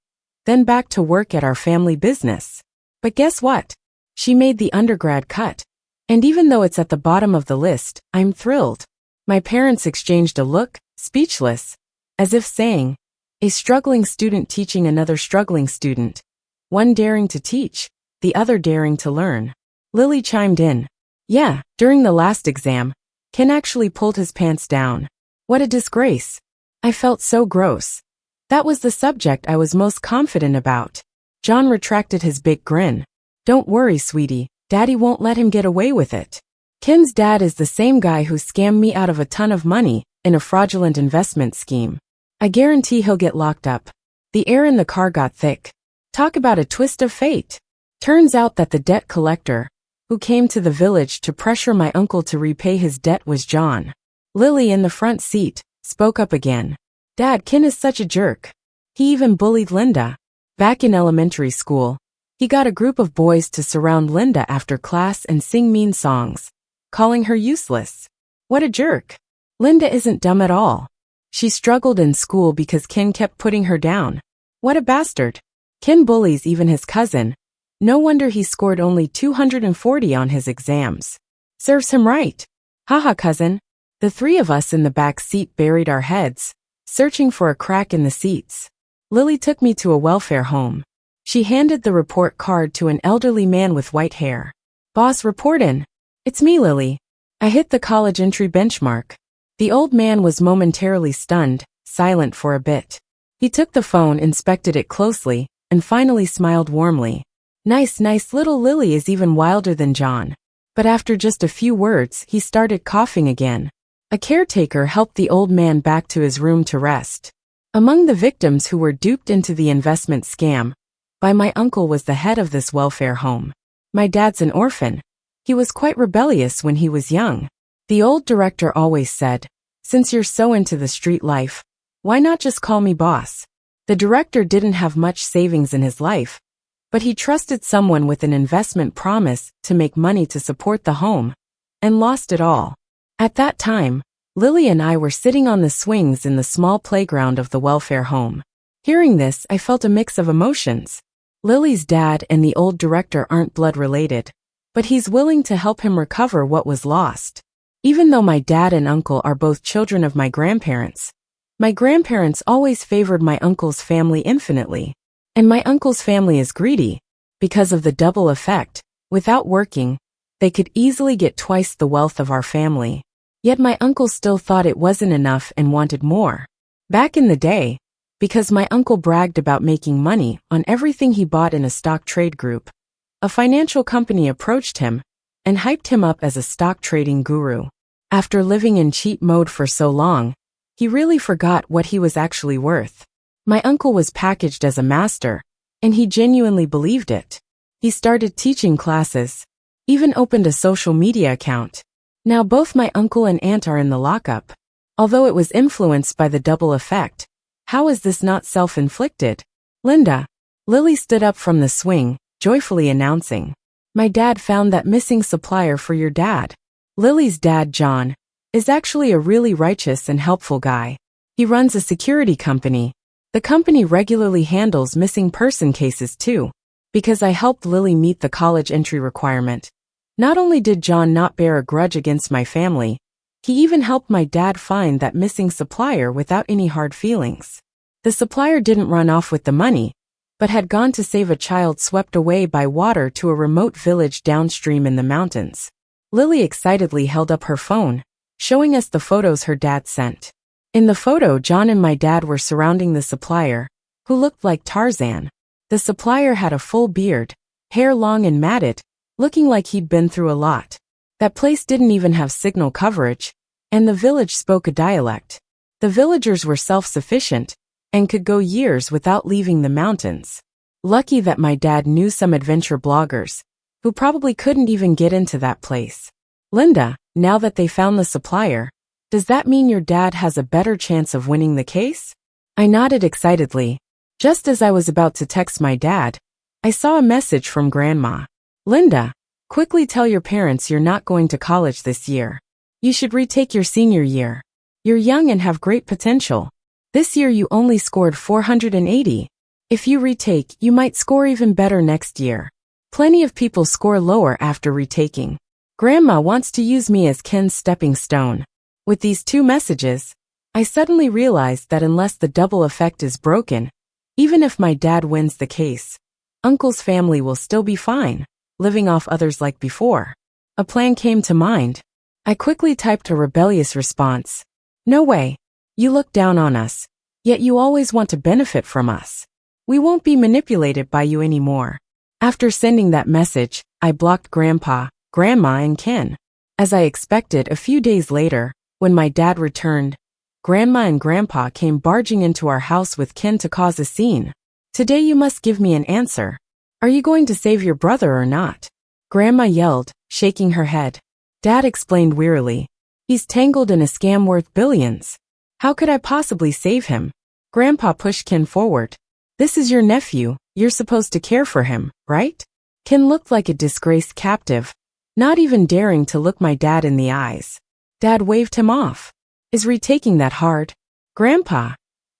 then back to work at our family business. But guess what? She made the undergrad cut. And even though it's at the bottom of the list, I'm thrilled. My parents exchanged a look, speechless, as if saying, a struggling student teaching another struggling student, one daring to teach, the other daring to learn. Lily chimed in. Yeah, during the last exam, Ken actually pulled his pants down. What a disgrace. I felt so gross. That was the subject I was most confident about. John retracted his big grin. Don't worry, sweetie. Daddy won't let him get away with it. Ken's dad is the same guy who scammed me out of a ton of money in a fraudulent investment scheme. I guarantee he'll get locked up. The air in the car got thick. Talk about a twist of fate. Turns out that the debt collector, who came to the village to pressure my uncle to repay his debt, was John. Lily, in the front seat, spoke up again. Dad, Ken is such a jerk. He even bullied Linda. Back in elementary school, he got a group of boys to surround Linda after class and sing mean songs, calling her useless. What a jerk. Linda isn't dumb at all. She struggled in school because Ken kept putting her down. What a bastard. Ken bullies even his cousin. No wonder he scored only 240 on his exams. Serves him right. Haha, cousin. The three of us in the back seat buried our heads, searching for a crack in the seats. Lily took me to a welfare home. She handed the report card to an elderly man with white hair. Boss, report in. It's me, Lily. I hit the college entry benchmark. The old man was momentarily stunned, silent for a bit. He took the phone, inspected it closely, and finally smiled warmly. Nice, little Lily is even wilder than John. But after just a few words, he started coughing again. A caretaker helped the old man back to his room to rest. Among the victims who were duped into the investment scam by my uncle was the head of this welfare home. My dad's an orphan. He was quite rebellious when he was young. The old director always said, since you're so into the street life, why not just call me boss? The director didn't have much savings in his life, but he trusted someone with an investment promise to make money to support the home, and lost it all. At that time, Lily and I were sitting on the swings in the small playground of the welfare home. Hearing this, I felt a mix of emotions. Lily's dad and the old director aren't blood related, but he's willing to help him recover what was lost. Even though my dad and uncle are both children of my grandparents always favored my uncle's family infinitely. And my uncle's family is greedy. Because of the double effect, without working, they could easily get twice the wealth of our family. Yet my uncle still thought it wasn't enough and wanted more. Back in the day, because my uncle bragged about making money on everything he bought in a stock trade group. A financial company approached him and hyped him up as a stock trading guru. After living in cheat mode for so long, he really forgot what he was actually worth. My uncle was packaged as a master, and he genuinely believed it. He started teaching classes, even opened a social media account. Now both my uncle and aunt are in the lockup. Although it was influenced by the double effect, how is this not self-inflicted? Linda. Lily stood up from the swing, joyfully announcing, "My dad found that missing supplier for your dad." Lily's dad, John, is actually a really righteous and helpful guy. He runs a security company. The company regularly handles missing person cases too. Because I helped Lily meet the college entry requirement. Not only did John not bear a grudge against my family, he even helped my dad find that missing supplier without any hard feelings. The supplier didn't run off with the money, but had gone to save a child swept away by water to a remote village downstream in the mountains. Lily excitedly held up her phone, showing us the photos her dad sent. In the photo, John and my dad were surrounding the supplier, who looked like Tarzan. The supplier had a full beard, hair long and matted, looking like he'd been through a lot. That place didn't even have signal coverage, and the village spoke a dialect. The villagers were self-sufficient and could go years without leaving the mountains. Lucky that my dad knew some adventure bloggers, who probably couldn't even get into that place. Linda, now that they found the supplier, does that mean your dad has a better chance of winning the case? I nodded excitedly. Just as I was about to text my dad, I saw a message from Grandma. Linda, quickly tell your parents you're not going to college this year. You should retake your senior year. You're young and have great potential. This year you only scored 480. If you retake, you might score even better next year. Plenty of people score lower after retaking. Grandma wants to use me as Ken's stepping stone. With these two messages, I suddenly realized that unless the double effect is broken, even if my dad wins the case, Uncle's family will still be fine, living off others like before. A plan came to mind. I quickly typed a rebellious response. No way. You look down on us, yet you always want to benefit from us. We won't be manipulated by you anymore. After sending that message, I blocked Grandpa, Grandma, and Ken. As I expected, a few days later, when my dad returned, Grandma and Grandpa came barging into our house with Ken to cause a scene. Today you must give me an answer. Are you going to save your brother or not? Grandma yelled, shaking her head. Dad explained wearily. He's tangled in a scam worth billions. How could I possibly save him? Grandpa pushed Ken forward. This is your nephew, you're supposed to care for him, right? Ken looked like a disgraced captive, not even daring to look my dad in the eyes. Dad waved him off. Is retaking that hard? Grandpa,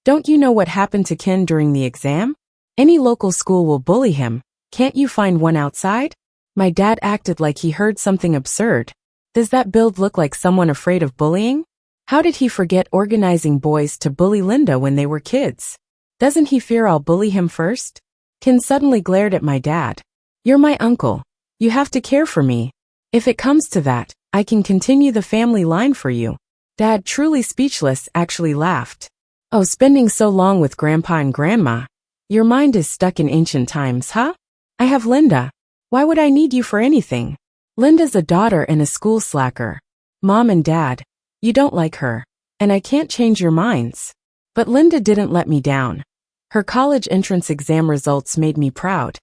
don't you know what happened to Ken during the exam? Any local school will bully him. Can't you find one outside? My dad acted like he heard something absurd. Does that build look like someone afraid of bullying? How did he forget organizing boys to bully Linda when they were kids? Doesn't he fear I'll bully him first? Ken suddenly glared at my dad. You're my uncle. You have to care for me. If it comes to that, I can continue the family line for you. Dad, truly speechless, actually laughed. Oh, spending so long with Grandpa and Grandma. Your mind is stuck in ancient times, huh? I have Linda. Why would I need you for anything? Linda's a daughter and a school slacker. Mom and Dad, you don't like her, and I can't change your minds. But Linda didn't let me down. Her college entrance exam results made me proud.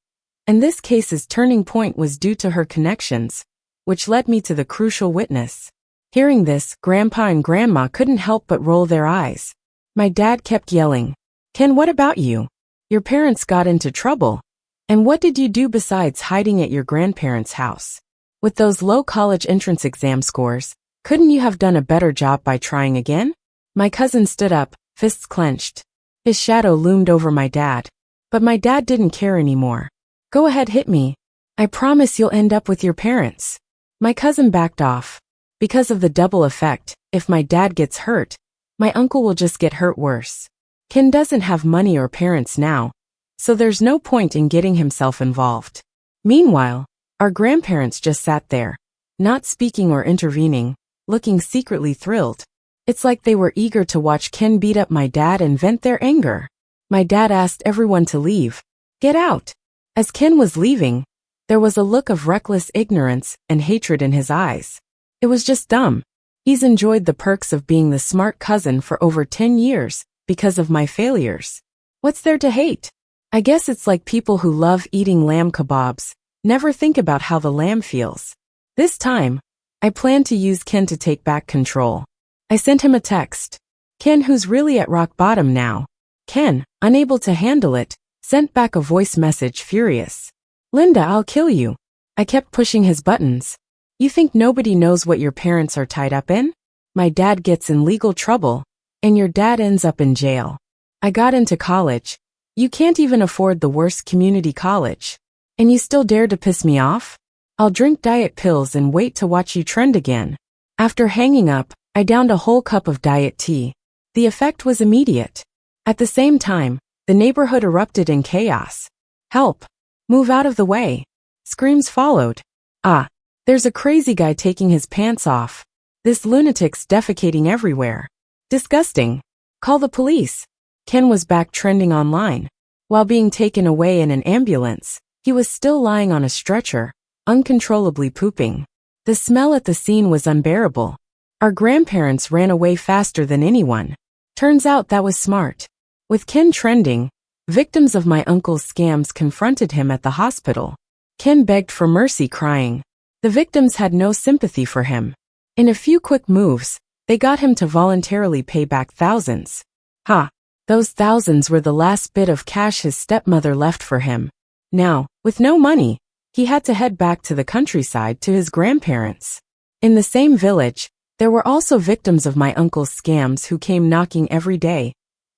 And this case's turning point was due to her connections, which led me to the crucial witness. Hearing this, Grandpa and Grandma couldn't help but roll their eyes. My dad kept yelling, Ken, what about you? Your parents got into trouble. And what did you do besides hiding at your grandparents' house? With those low college entrance exam scores, couldn't you have done a better job by trying again? My cousin stood up, fists clenched. His shadow loomed over my dad. But my dad didn't care anymore. Go ahead, hit me. I promise you'll end up with your parents. My cousin backed off. Because of the double effect, if my dad gets hurt, my uncle will just get hurt worse. Ken doesn't have money or parents now, so there's no point in getting himself involved. Meanwhile, our grandparents just sat there, not speaking or intervening, looking secretly thrilled. It's like they were eager to watch Ken beat up my dad and vent their anger. My dad asked everyone to leave. Get out. As Ken was leaving, there was a look of reckless ignorance and hatred in his eyes. It was just dumb. He's enjoyed the perks of being the smart cousin for over 10 years because of my failures. What's there to hate? I guess it's like people who love eating lamb kebabs, never think about how the lamb feels. This time, I plan to use Ken to take back control. I sent him a text. Ken, who's really at rock bottom now. Ken, unable to handle it, sent back a voice message furious. Linda, I'll kill you. I kept pushing his buttons. You think nobody knows what your parents are tied up in? My dad gets in legal trouble, and your dad ends up in jail. I got into college. You can't even afford the worst community college. And you still dare to piss me off? I'll drink diet pills and wait to watch you trend again. After hanging up, I downed a whole cup of diet tea. The effect was immediate. At the same time, the neighborhood erupted in chaos. Help! Move out of the way! Screams followed. Ah, there's a crazy guy taking his pants off. This lunatic's defecating everywhere. Disgusting. Call the police. Ken was back trending online. While being taken away in an ambulance, he was still lying on a stretcher, uncontrollably pooping. The smell at the scene was unbearable. Our grandparents ran away faster than anyone. Turns out that was smart. With Ken trending, victims of my uncle's scams confronted him at the hospital. Ken begged for mercy, crying. The victims had no sympathy for him. In a few quick moves, they got him to voluntarily pay back thousands. Ha! Those thousands were the last bit of cash his stepmother left for him. Now, with no money, he had to head back to the countryside to his grandparents. In the same village, there were also victims of my uncle's scams who came knocking every day.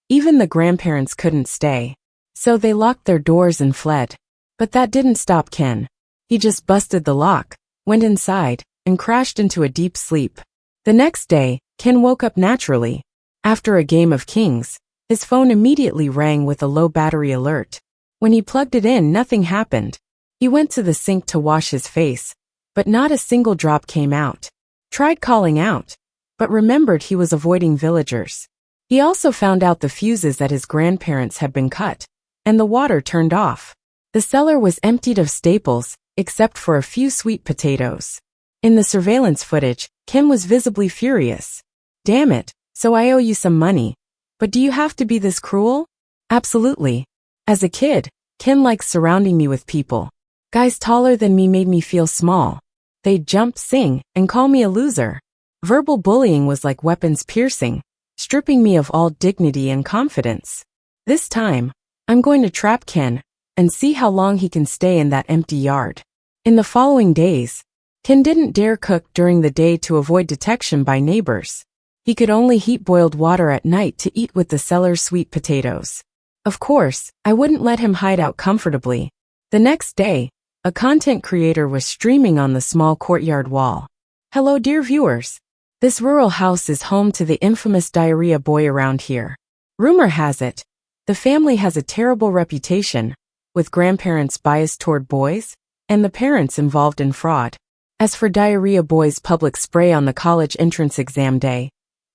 Even the grandparents couldn't stay. So they locked their doors and fled. But that didn't stop Ken. He just busted the lock, went inside, and crashed into a deep sleep. The next day, Ken woke up naturally. After a game of kings, his phone immediately rang with a low battery alert. When he plugged it in, nothing happened. He went to the sink to wash his face, but not a single drop came out. Tried calling out, but remembered he was avoiding villagers. He also found out the fuses at his grandparents had been cut, and the water turned off. The cellar was emptied of staples, except for a few sweet potatoes. In the surveillance footage, Ken was visibly furious. Damn it, so I owe you some money. But do you have to be this cruel? Absolutely. As a kid, Ken liked surrounding me with people. Guys taller than me made me feel small. They'd jump, sing, and call me a loser. Verbal bullying was like weapons piercing, stripping me of all dignity and confidence. This time, I'm going to trap Ken and see how long he can stay in that empty yard. In the following days, Ken didn't dare cook during the day to avoid detection by neighbors. He could only heat boiled water at night to eat with the cellar's sweet potatoes. Of course, I wouldn't let him hide out comfortably. The next day, a content creator was streaming on the small courtyard wall. Hello, dear viewers. This rural house is home to the infamous diarrhea boy around here. Rumor has it, the family has a terrible reputation, with grandparents biased toward boys, and the parents involved in fraud. As for diarrhea boy's public spray on the college entrance exam day,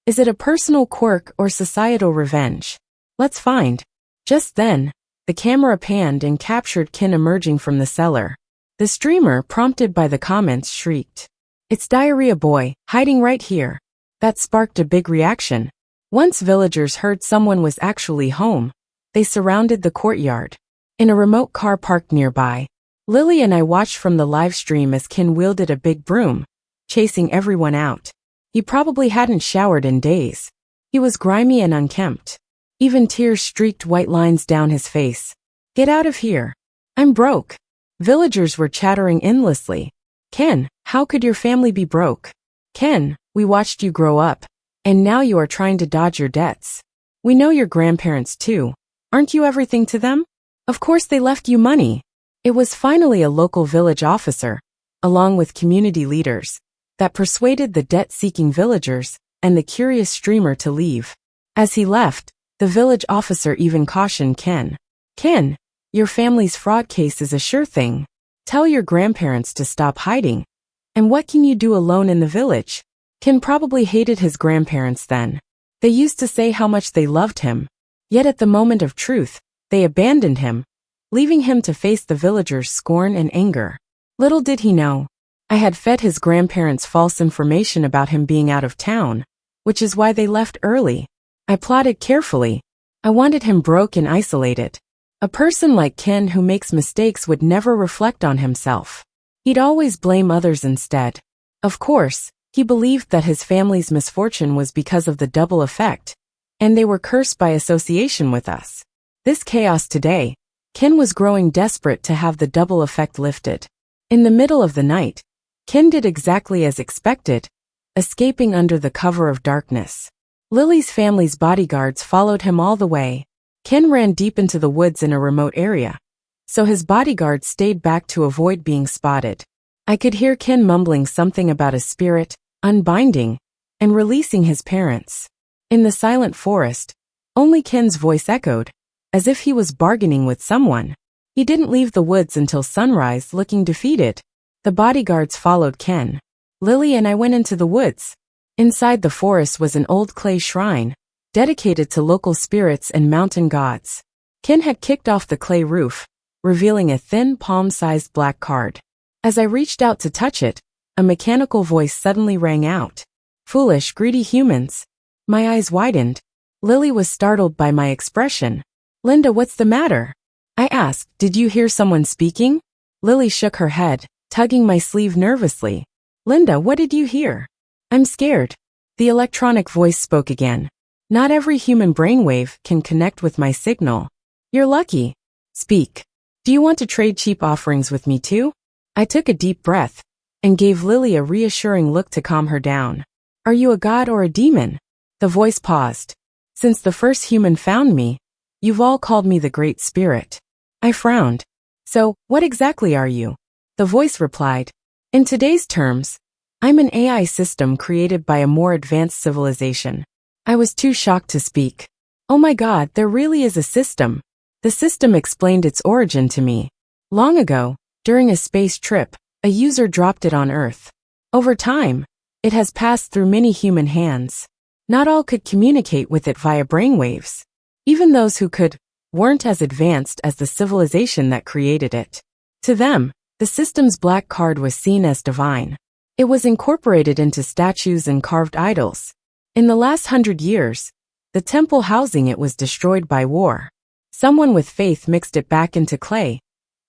is it a personal quirk or societal revenge? Let's find. Just then, the camera panned and captured Ken emerging from the cellar. The streamer, prompted by the comments, shrieked, "It's Diarrhea Boy, hiding right here." That sparked a big reaction. Once villagers heard someone was actually home, they surrounded the courtyard. In a remote car parked nearby, Lily and I watched from the live stream as Ken wielded a big broom, chasing everyone out. He probably hadn't showered in days. He was grimy and unkempt. Even tears streaked white lines down his face. "Get out of here. I'm broke." Villagers were chattering endlessly. "Ken, how could your family be broke? Ken, we watched you grow up, and now you are trying to dodge your debts. We know your grandparents too. Aren't you everything to them? Of course they left you money." It was finally a local village officer, along with community leaders, that persuaded the debt-seeking villagers and the curious streamer to leave. As he left, the village officer even cautioned Ken. "Ken, your family's fraud case is a sure thing. Tell your grandparents to stop hiding. And what can you do alone in the village?" Ken probably hated his grandparents then. They used to say how much they loved him. Yet at the moment of truth, they abandoned him, leaving him to face the villagers' scorn and anger. Little did he know, I had fed his grandparents false information about him being out of town, which is why they left early. I plotted carefully. I wanted him broke and isolated. A person like Ken who makes mistakes would never reflect on himself. He'd always blame others instead. Of course, he believed that his family's misfortune was because of the double effect, and they were cursed by association with us. This chaos today, Ken was growing desperate to have the double effect lifted. In the middle of the night, Ken did exactly as expected, escaping under the cover of darkness. Lily's family's bodyguards followed him all the way. Ken ran deep into the woods in a remote area, so his bodyguards stayed back to avoid being spotted. I could hear Ken mumbling something about a spirit, unbinding, and releasing his parents. In the silent forest, only Ken's voice echoed, as if he was bargaining with someone. He didn't leave the woods until sunrise, looking defeated. The bodyguards followed Ken. Lily and I went into the woods. Inside the forest was an old clay shrine, dedicated to local spirits and mountain gods. Ken had kicked off the clay roof, revealing a thin, palm-sized black card. As I reached out to touch it, a mechanical voice suddenly rang out. Foolish, greedy humans. My eyes widened. Lily was startled by my expression. Linda, what's the matter? I asked, did you hear someone speaking? Lily shook her head, tugging my sleeve nervously. Linda, what did you hear? I'm scared. The electronic voice spoke again. Not every human brainwave can connect with my signal. You're lucky. Speak. Do you want to trade cheap offerings with me too? I took a deep breath and gave Lily a reassuring look to calm her down. Are you a god or a demon? The voice paused. Since the first human found me, you've all called me the Great Spirit. I frowned. So, what exactly are you? The voice replied. In today's terms, I'm an AI system created by a more advanced civilization. I was too shocked to speak. Oh my God, there really is a system. The system explained its origin to me. Long ago, during a space trip, a user dropped it on Earth. Over time, it has passed through many human hands. Not all could communicate with it via brainwaves. Even those who could weren't as advanced as the civilization that created it. To them, the system's black card was seen as divine. It was incorporated into statues and carved idols. In the last 100 years, the temple housing it was destroyed by war. Someone with faith mixed it back into clay,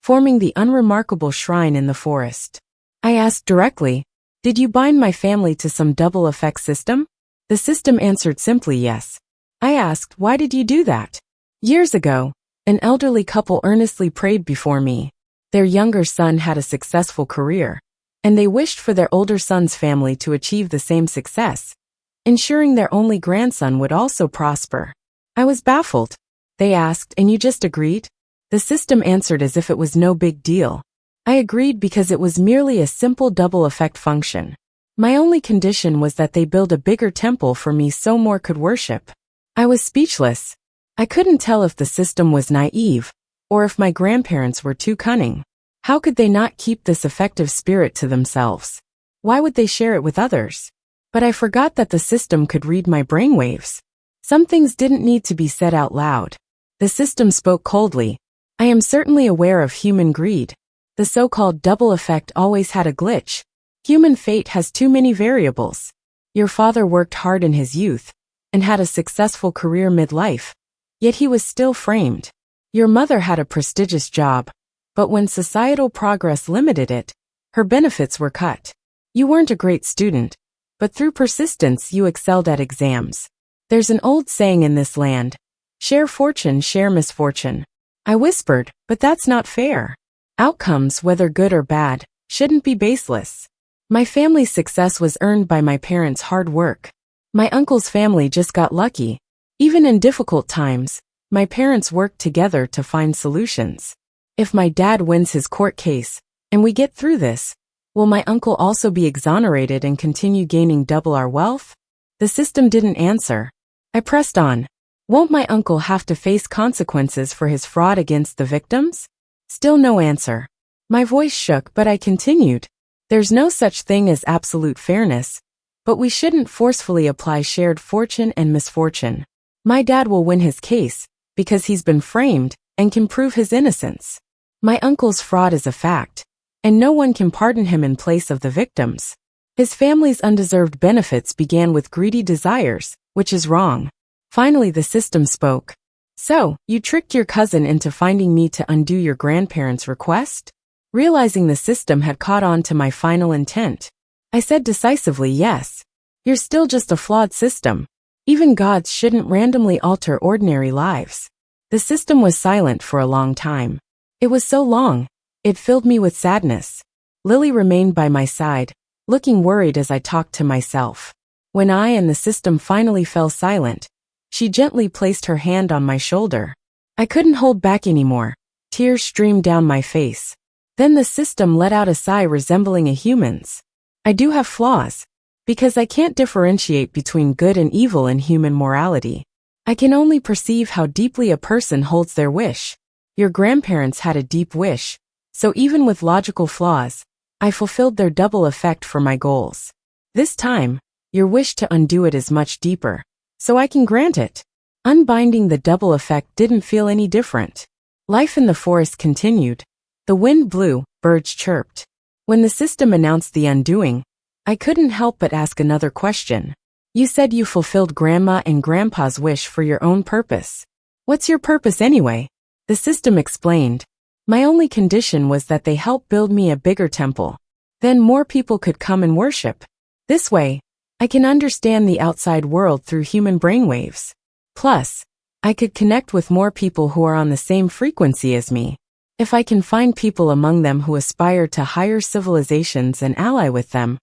forming the unremarkable shrine in the forest. I asked directly, did you bind my family to some double effect system? The system answered simply yes. I asked, why did you do that? Years ago, an elderly couple earnestly prayed before me. Their younger son had a successful career, and they wished for their older son's family to achieve the same success, ensuring their only grandson would also prosper. I was baffled. They asked, and you just agreed? The system answered as if it was no big deal. I agreed because it was merely a simple double effect function. My only condition was that they build a bigger temple for me so more could worship. I was speechless. I couldn't tell if the system was naive, or if my grandparents were too cunning. How could they not keep this effective spirit to themselves? Why would they share it with others? But I forgot that the system could read my brainwaves. Some things didn't need to be said out loud. The system spoke coldly. I am certainly aware of human greed. The so-called double effect always had a glitch. Human fate has too many variables. Your father worked hard in his youth and had a successful career midlife, yet he was still framed. Your mother had a prestigious job, but when societal progress limited it, her benefits were cut. You weren't a great student, but through persistence you excelled at exams. There's an old saying in this land, share fortune, share misfortune. I whispered, but that's not fair. Outcomes, whether good or bad, shouldn't be baseless. My family's success was earned by my parents' hard work. My uncle's family just got lucky. Even in difficult times, my parents worked together to find solutions. If my dad wins his court case, and we get through this, will my uncle also be exonerated and continue gaining double our wealth? The system didn't answer. I pressed on. Won't my uncle have to face consequences for his fraud against the victims? Still no answer. My voice shook, but I continued. There's no such thing as absolute fairness, but we shouldn't forcefully apply shared fortune and misfortune. My dad will win his case, because he's been framed and can prove his innocence. My uncle's fraud is a fact, and no one can pardon him in place of the victims. His family's undeserved benefits began with greedy desires, which is wrong. Finally, the system spoke. So, you tricked your cousin into finding me to undo your grandparents' request? Realizing the system had caught on to my final intent, I said decisively yes. You're still just a flawed system. Even gods shouldn't randomly alter ordinary lives. The system was silent for a long time. It was so long, it filled me with sadness. Lily remained by my side, looking worried as I talked to myself. When I and the system finally fell silent, she gently placed her hand on my shoulder. I couldn't hold back anymore. Tears streamed down my face. Then the system let out a sigh resembling a human's. I do have flaws, because I can't differentiate between good and evil in human morality. I can only perceive how deeply a person holds their wish. Your grandparents had a deep wish, so even with logical flaws, I fulfilled their double effect for my goals. This time, your wish to undo it is much deeper, so I can grant it. Unbinding the double effect didn't feel any different. Life in the forest continued. The wind blew, birds chirped. When the system announced the undoing, I couldn't help but ask another question. You said you fulfilled Grandma and Grandpa's wish for your own purpose. What's your purpose anyway? The system explained. My only condition was that they help build me a bigger temple. Then more people could come and worship. This way, I can understand the outside world through human brainwaves. Plus, I could connect with more people who are on the same frequency as me. If I can find people among them who aspire to higher civilizations and ally with them,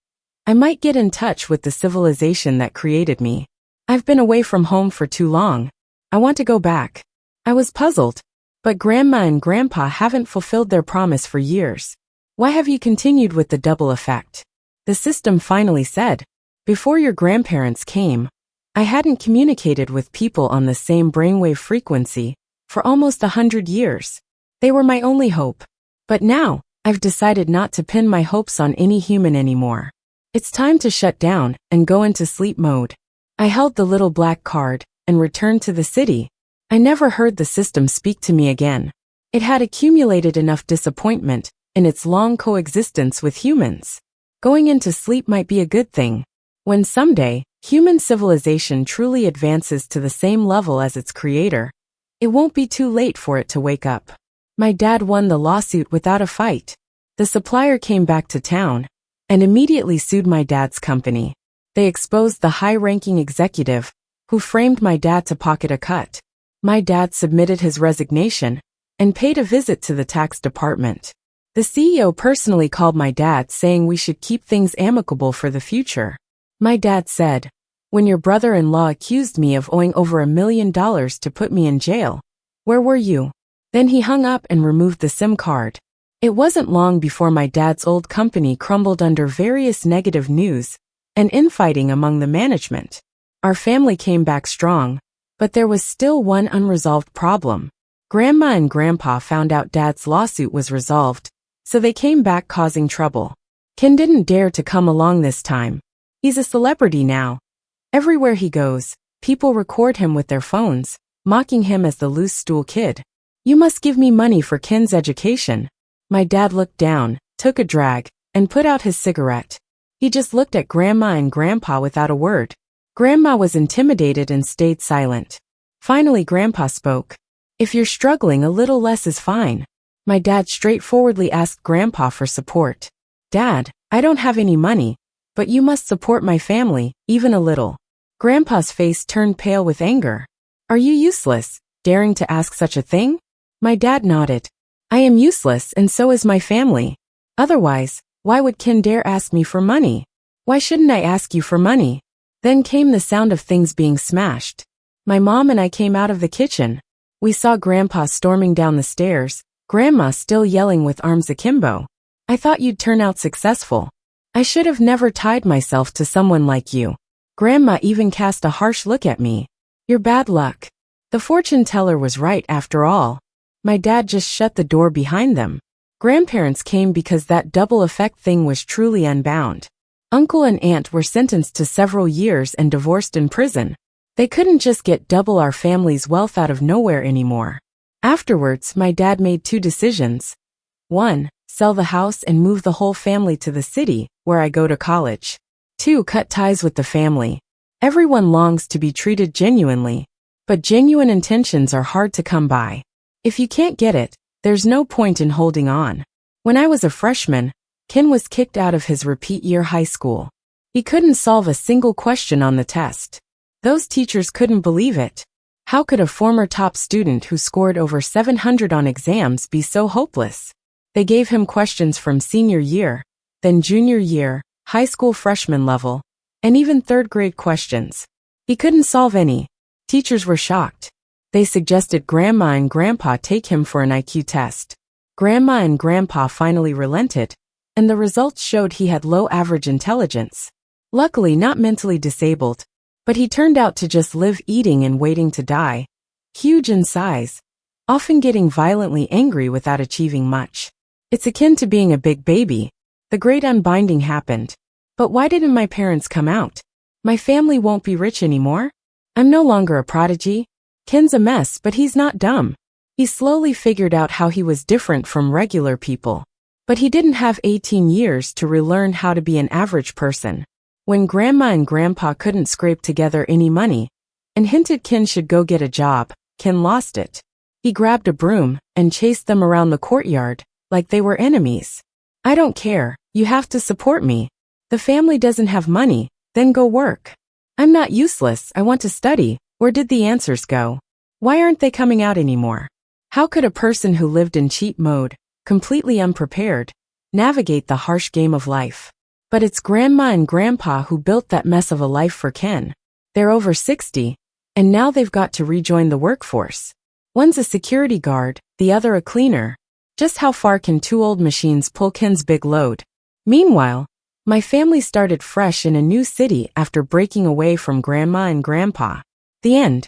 I might get in touch with the civilization that created me. I've been away from home for too long. I want to go back. I was puzzled, but Grandma and Grandpa haven't fulfilled their promise for years. Why have you continued with the double effect? The system finally said. Before your grandparents came, I hadn't communicated with people on the same brainwave frequency for almost 100 years. They were my only hope. But now, I've decided not to pin my hopes on any human anymore. It's time to shut down and go into sleep mode. I held the little black card and returned to the city. I never heard the system speak to me again. It had accumulated enough disappointment in its long coexistence with humans. Going into sleep might be a good thing. When someday, human civilization truly advances to the same level as its creator, it won't be too late for it to wake up. My dad won the lawsuit without a fight. The supplier came back to town and immediately sued my dad's company. They exposed the high-ranking executive who framed my dad to pocket a cut. My dad submitted his resignation and paid a visit to the tax department. The CEO personally called my dad saying we should keep things amicable for the future. My dad said, "When your brother-in-law accused me of owing over $1 million to put me in jail, where were you?" Then he hung up and removed the SIM card. It wasn't long before my dad's old company crumbled under various negative news and infighting among the management. Our family came back strong, but there was still one unresolved problem. Grandma and Grandpa found out Dad's lawsuit was resolved, so they came back causing trouble. Ken didn't dare to come along this time. He's a celebrity now. Everywhere he goes, people record him with their phones, mocking him as the loose stool kid. "You must give me money for Ken's education." My dad looked down, took a drag, and put out his cigarette. He just looked at Grandma and Grandpa without a word. Grandma was intimidated and stayed silent. Finally, Grandpa spoke. "If you're struggling, a little less is fine." My dad straightforwardly asked Grandpa for support. "Dad, I don't have any money, but you must support my family, even a little." Grandpa's face turned pale with anger. "Are you useless, daring to ask such a thing?" My dad nodded. "I am useless and so is my family. Otherwise, why would Ken dare ask me for money? Why shouldn't I ask you for money?" Then came the sound of things being smashed. My mom and I came out of the kitchen. We saw Grandpa storming down the stairs, Grandma still yelling with arms akimbo. "I thought you'd turn out successful. I should have never tied myself to someone like you." Grandma even cast a harsh look at me. "You're bad luck." The fortune teller was right after all. My dad just shut the door behind them. Grandparents came because that double effect thing was truly unbound. Uncle and aunt were sentenced to several years and divorced in prison. They couldn't just get double our family's wealth out of nowhere anymore. Afterwards, my dad made two decisions. 1. Sell the house and move the whole family to the city, where I go to college. 2. Cut ties with the family. Everyone longs to be treated genuinely, but genuine intentions are hard to come by. If you can't get it, there's no point in holding on. When I was a freshman, Ken was kicked out of his repeat year high school. He couldn't solve a single question on the test. Those teachers couldn't believe it. How could a former top student who scored over 700 on exams be so hopeless? They gave him questions from senior year, then junior year, high school freshman level, and even third grade questions. He couldn't solve any. Teachers were shocked. They suggested Grandma and Grandpa take him for an IQ test. Grandma and Grandpa finally relented, and the results showed he had low average intelligence. Luckily not mentally disabled, but he turned out to just live eating and waiting to die. Huge in size, often getting violently angry without achieving much. It's akin to being a big baby. The great unbinding happened. But why didn't my parents come out? My family won't be rich anymore? I'm no longer a prodigy. Ken's a mess, but he's not dumb. He slowly figured out how he was different from regular people. But he didn't have 18 years to relearn how to be an average person. When Grandma and Grandpa couldn't scrape together any money and hinted Ken should go get a job, Ken lost it. He grabbed a broom and chased them around the courtyard like they were enemies. I don't care, you have to support me. The family doesn't have money, then go work. I'm not useless, I want to study. Where did the answers go? Why aren't they coming out anymore? How could a person who lived in cheat mode, completely unprepared, navigate the harsh game of life? But it's Grandma and Grandpa who built that mess of a life for Ken. They're over 60, and now they've got to rejoin the workforce. One's a security guard, the other a cleaner. Just how far can two old machines pull Ken's big load? Meanwhile, my family started fresh in a new city after breaking away from Grandma and Grandpa. The end.